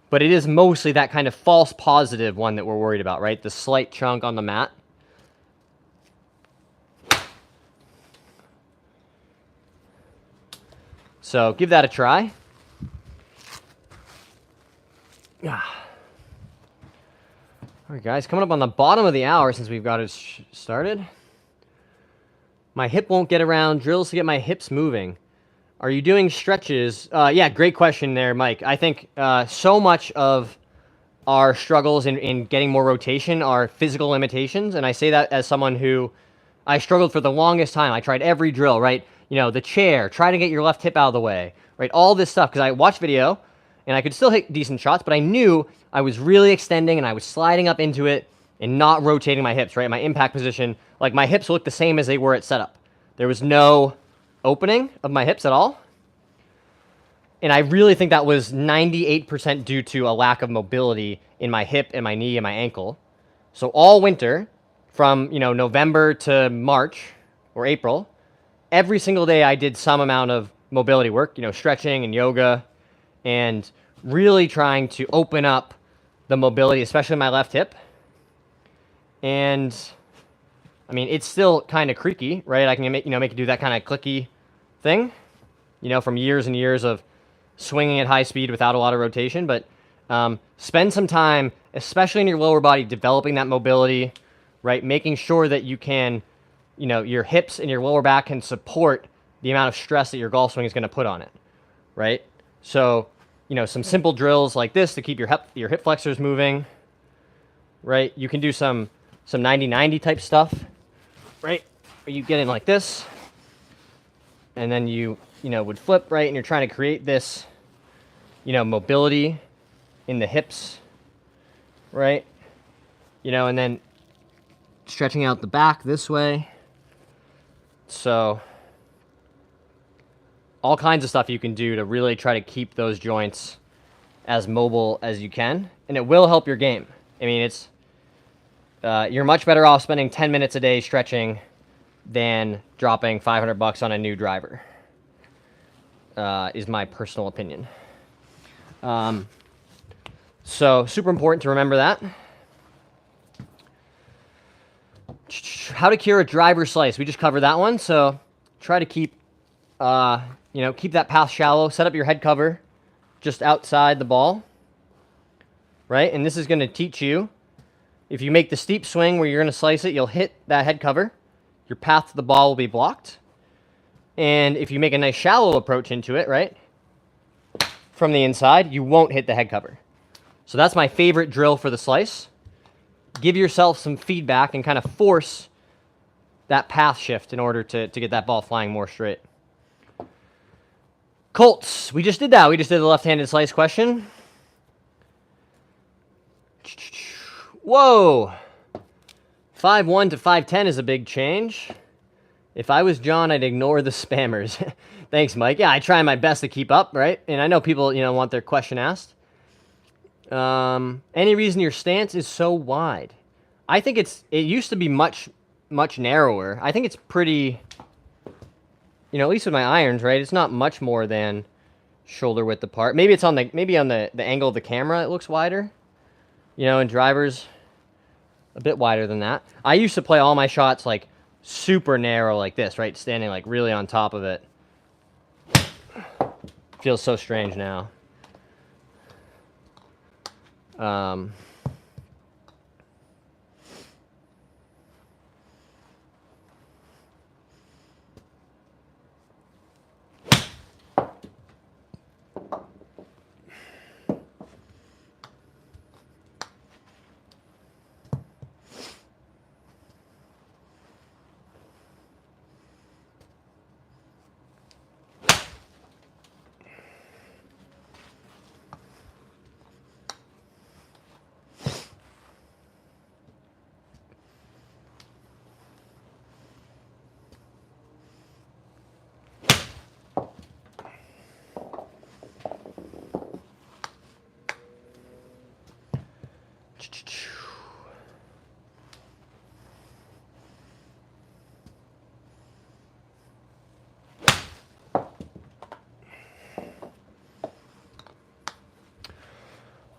But it is mostly that kind of false positive one that we're worried about, right? The slight chunk on the mat. So give that a try. All right, guys, coming up on the bottom of the hour since we've got it started. My hip won't get around. Drills to get my hips moving. Are you doing stretches? Yeah, great question there, Mike. I think so much of our struggles in getting more rotation are physical limitations, and I say that as someone who I struggled for the longest time. I tried every drill, right? The chair, try to get your left hip out of the way, right? All this stuff, because I watched video, and I could still hit decent shots, but I knew I was really extending, and I was sliding up into it and not rotating my hips, right? My impact position, like my hips looked the same as they were at setup. There was no opening of my hips at all. And I really think that was 98% due to a lack of mobility in my hip and my knee and my ankle. So all winter, from November to March or April, every single day I did some amount of mobility work, stretching and yoga, and really trying to open up the mobility, especially my left hip. And I mean, it's still kind of creaky, right? I can make it do that kind of clicky thing, from years and years of swinging at high speed without a lot of rotation. But spend some time, especially in your lower body, developing that mobility, right? Making sure that you can, your hips and your lower back can support the amount of stress that your golf swing is going to put on it, right? So, some simple drills like this to keep your hip flexors moving, right? You can do some 90-90 type stuff, right? Where you get in like this, and then you would flip, right? And you're trying to create this, mobility in the hips, right? And then stretching out the back this way. So all kinds of stuff you can do to really try to keep those joints as mobile as you can, and it will help your game. I mean, it's you're much better off spending 10 minutes a day stretching than dropping $500 on a new driver, is my personal opinion. So super important to remember that. How to cure a driver slice. We just covered that one. So try to keep, keep that path shallow. Set up your head cover just outside the ball, right? And this is going to teach you, if you make the steep swing where you're going to slice it, you'll hit that head cover. Your path to the ball will be blocked. And if you make a nice shallow approach into it, right, from the inside, you won't hit the head cover. So that's my favorite drill for the slice. Give yourself some feedback and kind of force that path shift in order to get that ball flying more straight. Colts, we just did that. We just did the left-handed slice question. Whoa! 5'1" to 5'10" is a big change. If I was John, I'd ignore the spammers. Thanks, Mike. Yeah, I try my best to keep up, right? And I know people, want their question asked. Any reason your stance is so wide? I think it used to be much narrower. I think it's pretty, at least with my irons, right? It's not much more than shoulder width apart. Maybe it's on the angle of the camera it looks wider. And drivers a bit wider than that. I used to play all my shots like super narrow like this, right? Standing like really on top of it. Feels so strange now.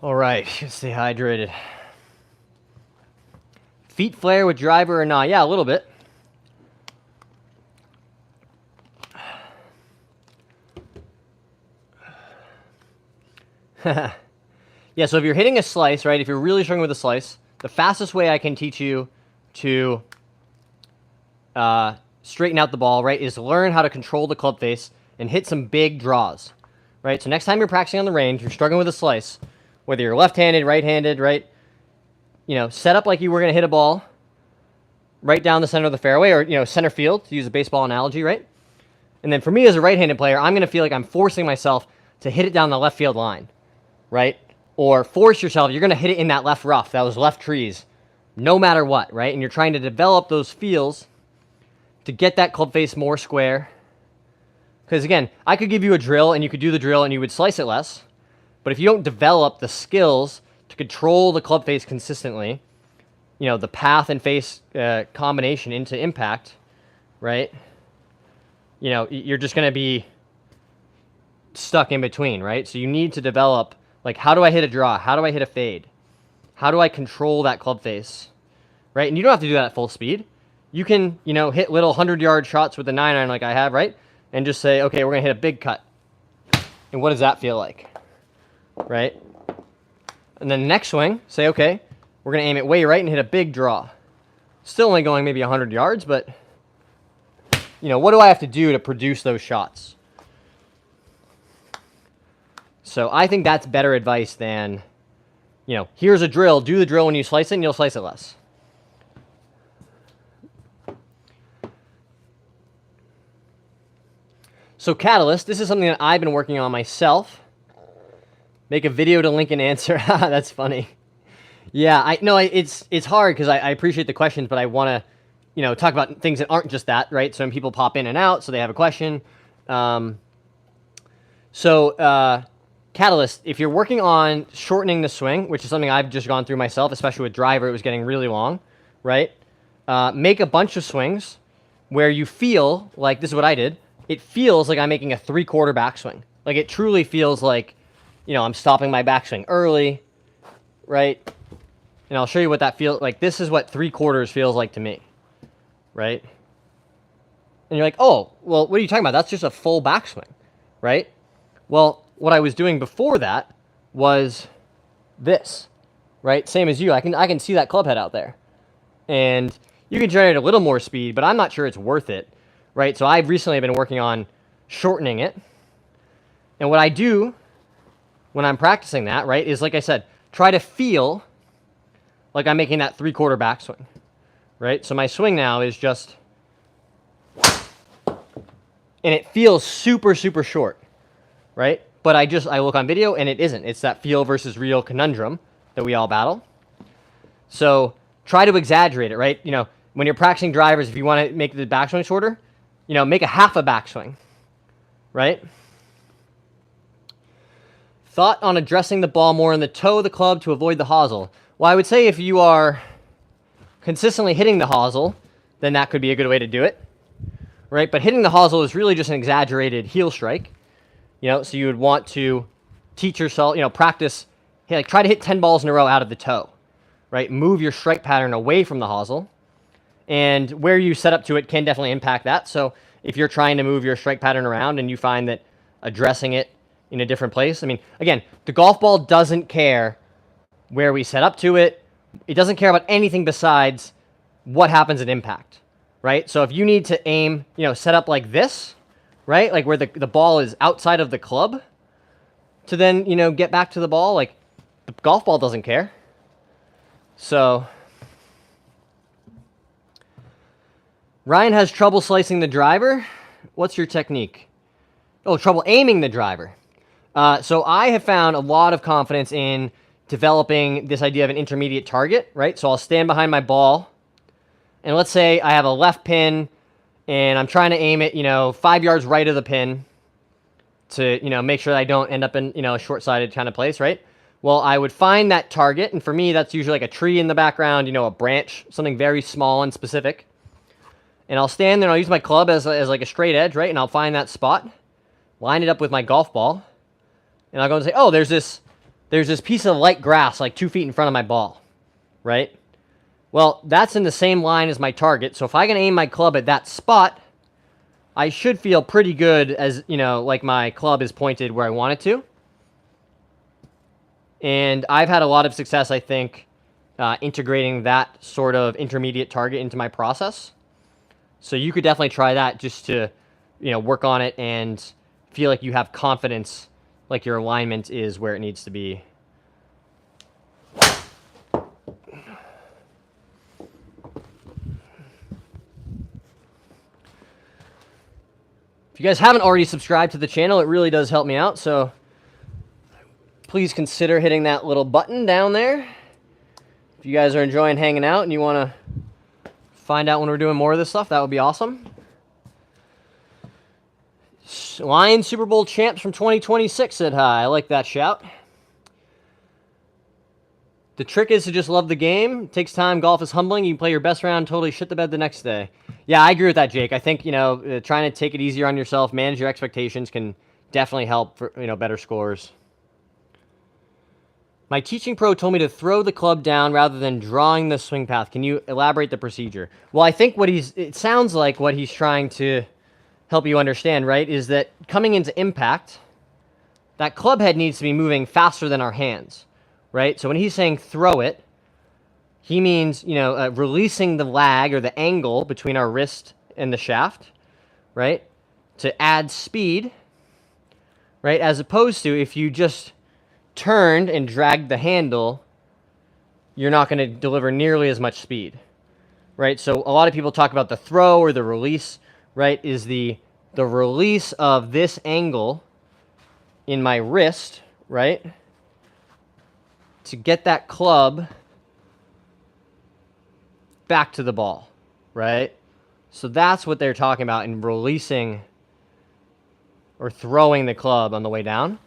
All right, stay hydrated. Feet flare with driver or not? Yeah, a little bit. Yeah, so if you're hitting a slice, right, if you're really struggling with a slice, the fastest way I can teach you to straighten out the ball, right, is learn how to control the club face and hit some big draws, right? So next time you're practicing on the range, you're struggling with a slice, whether you're left-handed, right-handed, right, set up like you were going to hit a ball right down the center of the fairway or, center field, to use a baseball analogy, right? And then for me as a right-handed player, I'm going to feel like I'm forcing myself to hit it down the left field line, right? Or force yourself, you're going to hit it in that left rough, those left trees, no matter what, right? And you're trying to develop those feels to get that club face more square. Because again, I could give you a drill and you could do the drill and you would slice it less. But if you don't develop the skills to control the club face consistently, the path and face combination into impact, right? You're just going to be stuck in between, right? So you need to develop, like, how do I hit a draw? How do I hit a fade? How do I control that club face, right? And you don't have to do that at full speed. You can, hit little 100-yard shots with the 9-iron like I have, right? And just say, okay, we're going to hit a big cut. And what does that feel like, right? And then the next swing, say, okay, we're going to aim it way right and hit a big draw. Still only going maybe 100 yards, but, what do I have to do to produce those shots? So I think that's better advice than, here's a drill, do the drill when you slice it, and you'll slice it less. So Catalyst, this is something that I've been working on myself. Make a video to link an answer. That's funny. Yeah, I know it's hard because I appreciate the questions, but I want to, talk about things that aren't just that, right? So when people pop in and out, so they have a question. Catalyst, if you're working on shortening the swing, which is something I've just gone through myself, especially with driver, it was getting really long, right? Make a bunch of swings where you feel like, this is what I did, it feels like I'm making a 3/4 backswing. Like it truly feels like, I'm stopping my backswing early, right? And I'll show you what that feels like. This is what 3/4 feels like to me, right? And you're like, oh, well, what are you talking about? That's just a full backswing, right? Well, what I was doing before that was this, right? Same as you. I can see that club head out there. And you can generate a little more speed, but I'm not sure it's worth it right? So I've recently been working on shortening it. And what I do when I'm practicing that, right, is like I said, try to feel like I'm making that 3/4 backswing, right? So my swing now is just, and it feels super, super short, right? But I look on video and it isn't. It's that feel versus real conundrum that we all battle. So try to exaggerate it, right? You know, when you're practicing drivers, if you want to make the backswing shorter, you know, make a half a backswing, right? Thought on addressing the ball more in the toe of the club to avoid the hosel. Well, I would say if you are consistently hitting the hosel, then that could be a good way to do it, right? But hitting the hosel is really just an exaggerated heel strike, you know, so you would want to teach yourself, you know, practice, like try to hit 10 balls in a row out of the toe, right? Move your strike pattern away from the hosel, and where you set up to it can definitely impact that. So if you're trying to move your strike pattern around and you find that addressing it in a different place, I mean, again, the golf ball doesn't care where we set up to it. It doesn't care about anything besides what happens at impact, right? So if you need to aim, you know, set up like this, right? Like where the ball is outside of the club to then, you know, get back to the ball, like the golf ball doesn't care. So Ryan has trouble slicing the driver. What's your technique? Oh, trouble aiming the driver. So I have found a lot of confidence in developing this idea of an intermediate target, right? So I'll stand behind my ball, and let's say I have a left pin, and I'm trying to aim it, you know, 5 yards right of the pin to, you know, make sure that I don't end up in, you know, a short-sighted kind of place, right? Well, I would find that target, and for me, that's usually like a tree in the background, you know, a branch, something very small and specific. And I'll stand there, and I'll use my club as like a straight edge, right? And I'll find that spot, line it up with my golf ball, and I'll go and say, oh, there's this piece of light grass like 2 feet in front of my ball, right? Well, that's in the same line as my target. So if I can aim my club at that spot, I should feel pretty good as, you know, like my club is pointed where I want it to. And I've had a lot of success, I think, integrating that sort of intermediate target into my process. So you could definitely try that just to, you know, work on it and feel like you have confidence, like your alignment is where it needs to be. If you guys haven't already subscribed to the channel, it really does help me out, so please consider hitting that little button down there. If you guys are enjoying hanging out and you want to find out when we're doing more of this stuff, that would be awesome. Lions Super Bowl champs from 2026 said hi. I like that shout. The trick is to just love the game. It takes time. Golf is humbling. You can play your best round, totally shit the bed the next day. Yeah, I agree with that, Jake. I think, you know, trying to take it easier on yourself, manage your expectations can definitely help for, you know, better scores. My teaching pro told me to throw the club down rather than drawing the swing path. Can you elaborate the procedure? Well, I think it sounds like what he's trying to help you understand, right, is that coming into impact, that club head needs to be moving faster than our hands, right? So when he's saying throw it, he means, you know, releasing the lag or the angle between our wrist and the shaft, right, to add speed, right, as opposed to if you just turned and dragged the handle, you're not going to deliver nearly as much speed, right? So a lot of people talk about the throw or the release, right, is the release of this angle in my wrist, right, to get that club back to the ball, right? So that's what they're talking about in releasing or throwing the club on the way down.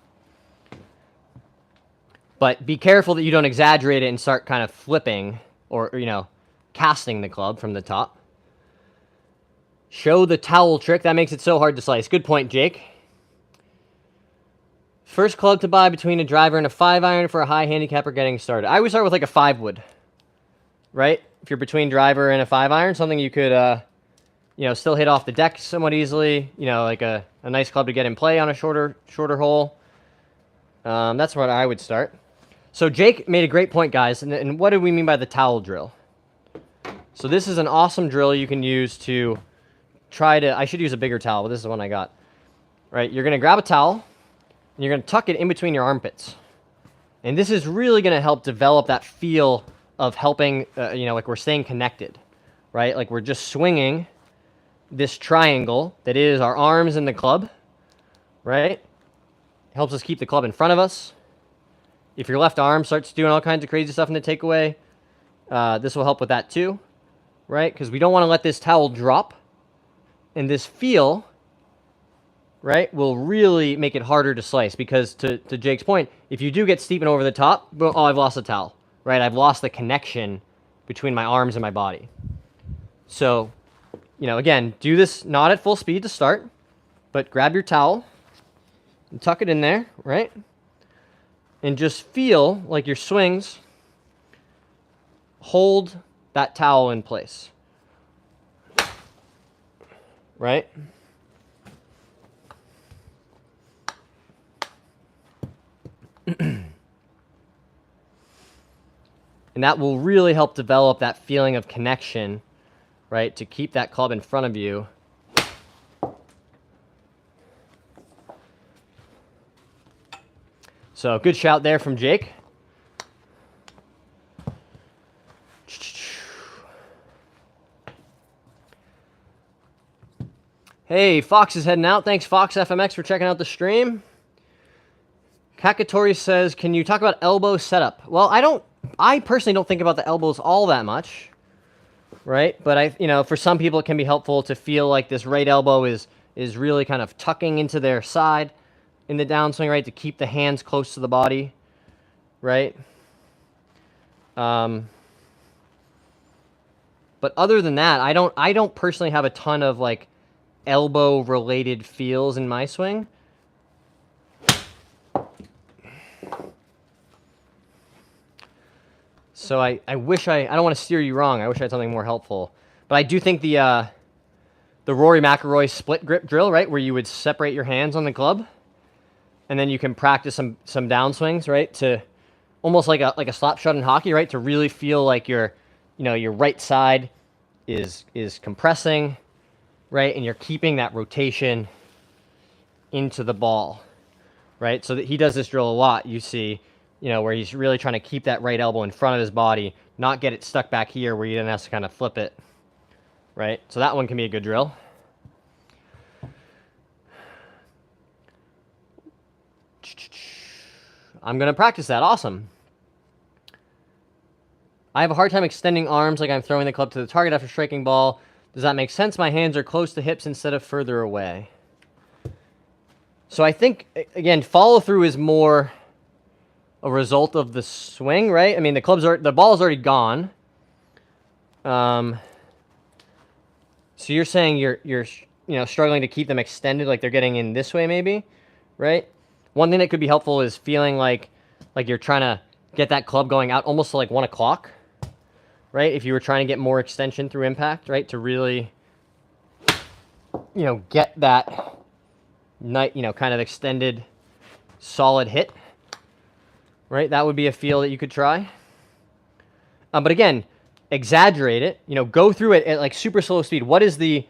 But be careful that you don't exaggerate it and start kind of flipping or, you know, casting the club from the top. Show the towel trick. That makes it so hard to slice. Good point, Jake. First club to buy between a driver and a 5-iron for a high handicapper getting started. I always start with like a 5-wood, right? If you're between driver and a 5-iron, something you could, you know, still hit off the deck somewhat easily. You know, like a nice club to get in play on a shorter hole. That's what I would start. So Jake made a great point, guys. And what do we mean by the towel drill? So this is an awesome drill you can use to try to, I should use a bigger towel, but this is the one I got. Right, you're going to grab a towel, and you're going to tuck it in between your armpits. And this is really going to help develop that feel of helping, you know, like we're staying connected, right? Like we're just swinging this triangle that is our arms and the club, right? Helps us keep the club in front of us. If your left arm starts doing all kinds of crazy stuff in the takeaway, this will help with that too, right? Because we don't want to let this towel drop. And this feel, right, will really make it harder to slice. Because to Jake's point, if you do get steep and over the top, oh, I've lost the towel, right? I've lost the connection between my arms and my body. So, you know, again, do this not at full speed to start, but grab your towel and tuck it in there, right? And just feel like your swings hold that towel in place, right? And that will really help develop that feeling of connection, right? To keep that club in front of you. So good shout there from Jake. Hey, Fox is heading out. Thanks, Fox FMX, for checking out the stream. Kakatori says, can you talk about elbow setup? Well, I personally don't think about the elbows all that much, right? But you know, for some people it can be helpful to feel like this right elbow is really kind of tucking into their side in the downswing, right? To keep the hands close to the body, right? But other than that, I don't personally have a ton of like elbow related feels in my swing. So I wish I don't want to steer you wrong. I wish I had something more helpful. But I do think the Rory McIlroy split grip drill, right, where you would separate your hands on the club, and then you can practice some downswings, right, to almost like a slap shot in hockey, right, to really feel like your right side is compressing, right, and you're keeping that rotation into the ball, right? So that he does this drill a lot, you see, you know, where he's really trying to keep that right elbow in front of his body, not get it stuck back here where he then has to kind of flip it, right? So that one can be a good drill. I'm going to practice that. Awesome. I have a hard time extending arms like I'm throwing the club to the target after striking ball. Does that make sense? My hands are close to hips instead of further away. So I think, again, follow through is more a result of the swing, right? I mean, the ball's already gone. So you're saying you're struggling to keep them extended, like they're getting in this way, maybe, right? One thing that could be helpful is feeling like you're trying to get that club going out almost to like 1 o'clock, right? If you were trying to get more extension through impact, right? To really, get that kind of extended, solid hit, right? That would be a feel that you could try. But again, exaggerate it. Go through it at like super slow speed. What is the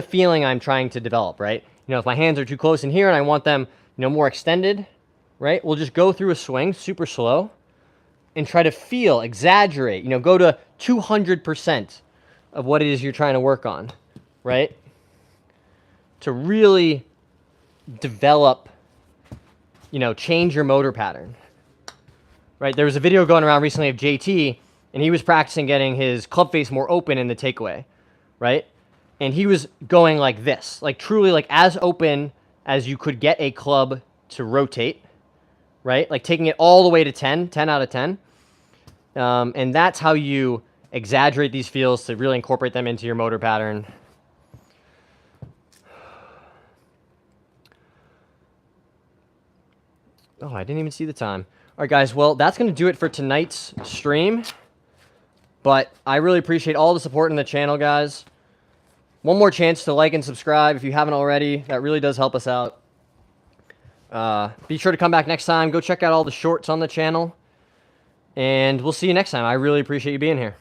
feeling I'm trying to develop, right? If my hands are too close in here and I want them, more extended, right? We'll just go through a swing super slow and try to feel, exaggerate. Go to 200% of what it is you're trying to work on, right? To really develop, change your motor pattern, right? There was a video going around recently of JT, and he was practicing getting his club face more open in the takeaway, right? And he was going like this, like truly like as open as you could get a club to rotate, right? Like taking it all the way to 10 out of 10. And that's how you exaggerate these feels to really incorporate them into your motor pattern. Oh, I didn't even see the time. All right, guys. Well, that's going to do it for tonight's stream. But I really appreciate all the support in the channel, guys. One more chance to like and subscribe if you haven't already. That really does help us out. Be sure to come back next time. Go check out all the shorts on the channel. And we'll see you next time. I really appreciate you being here.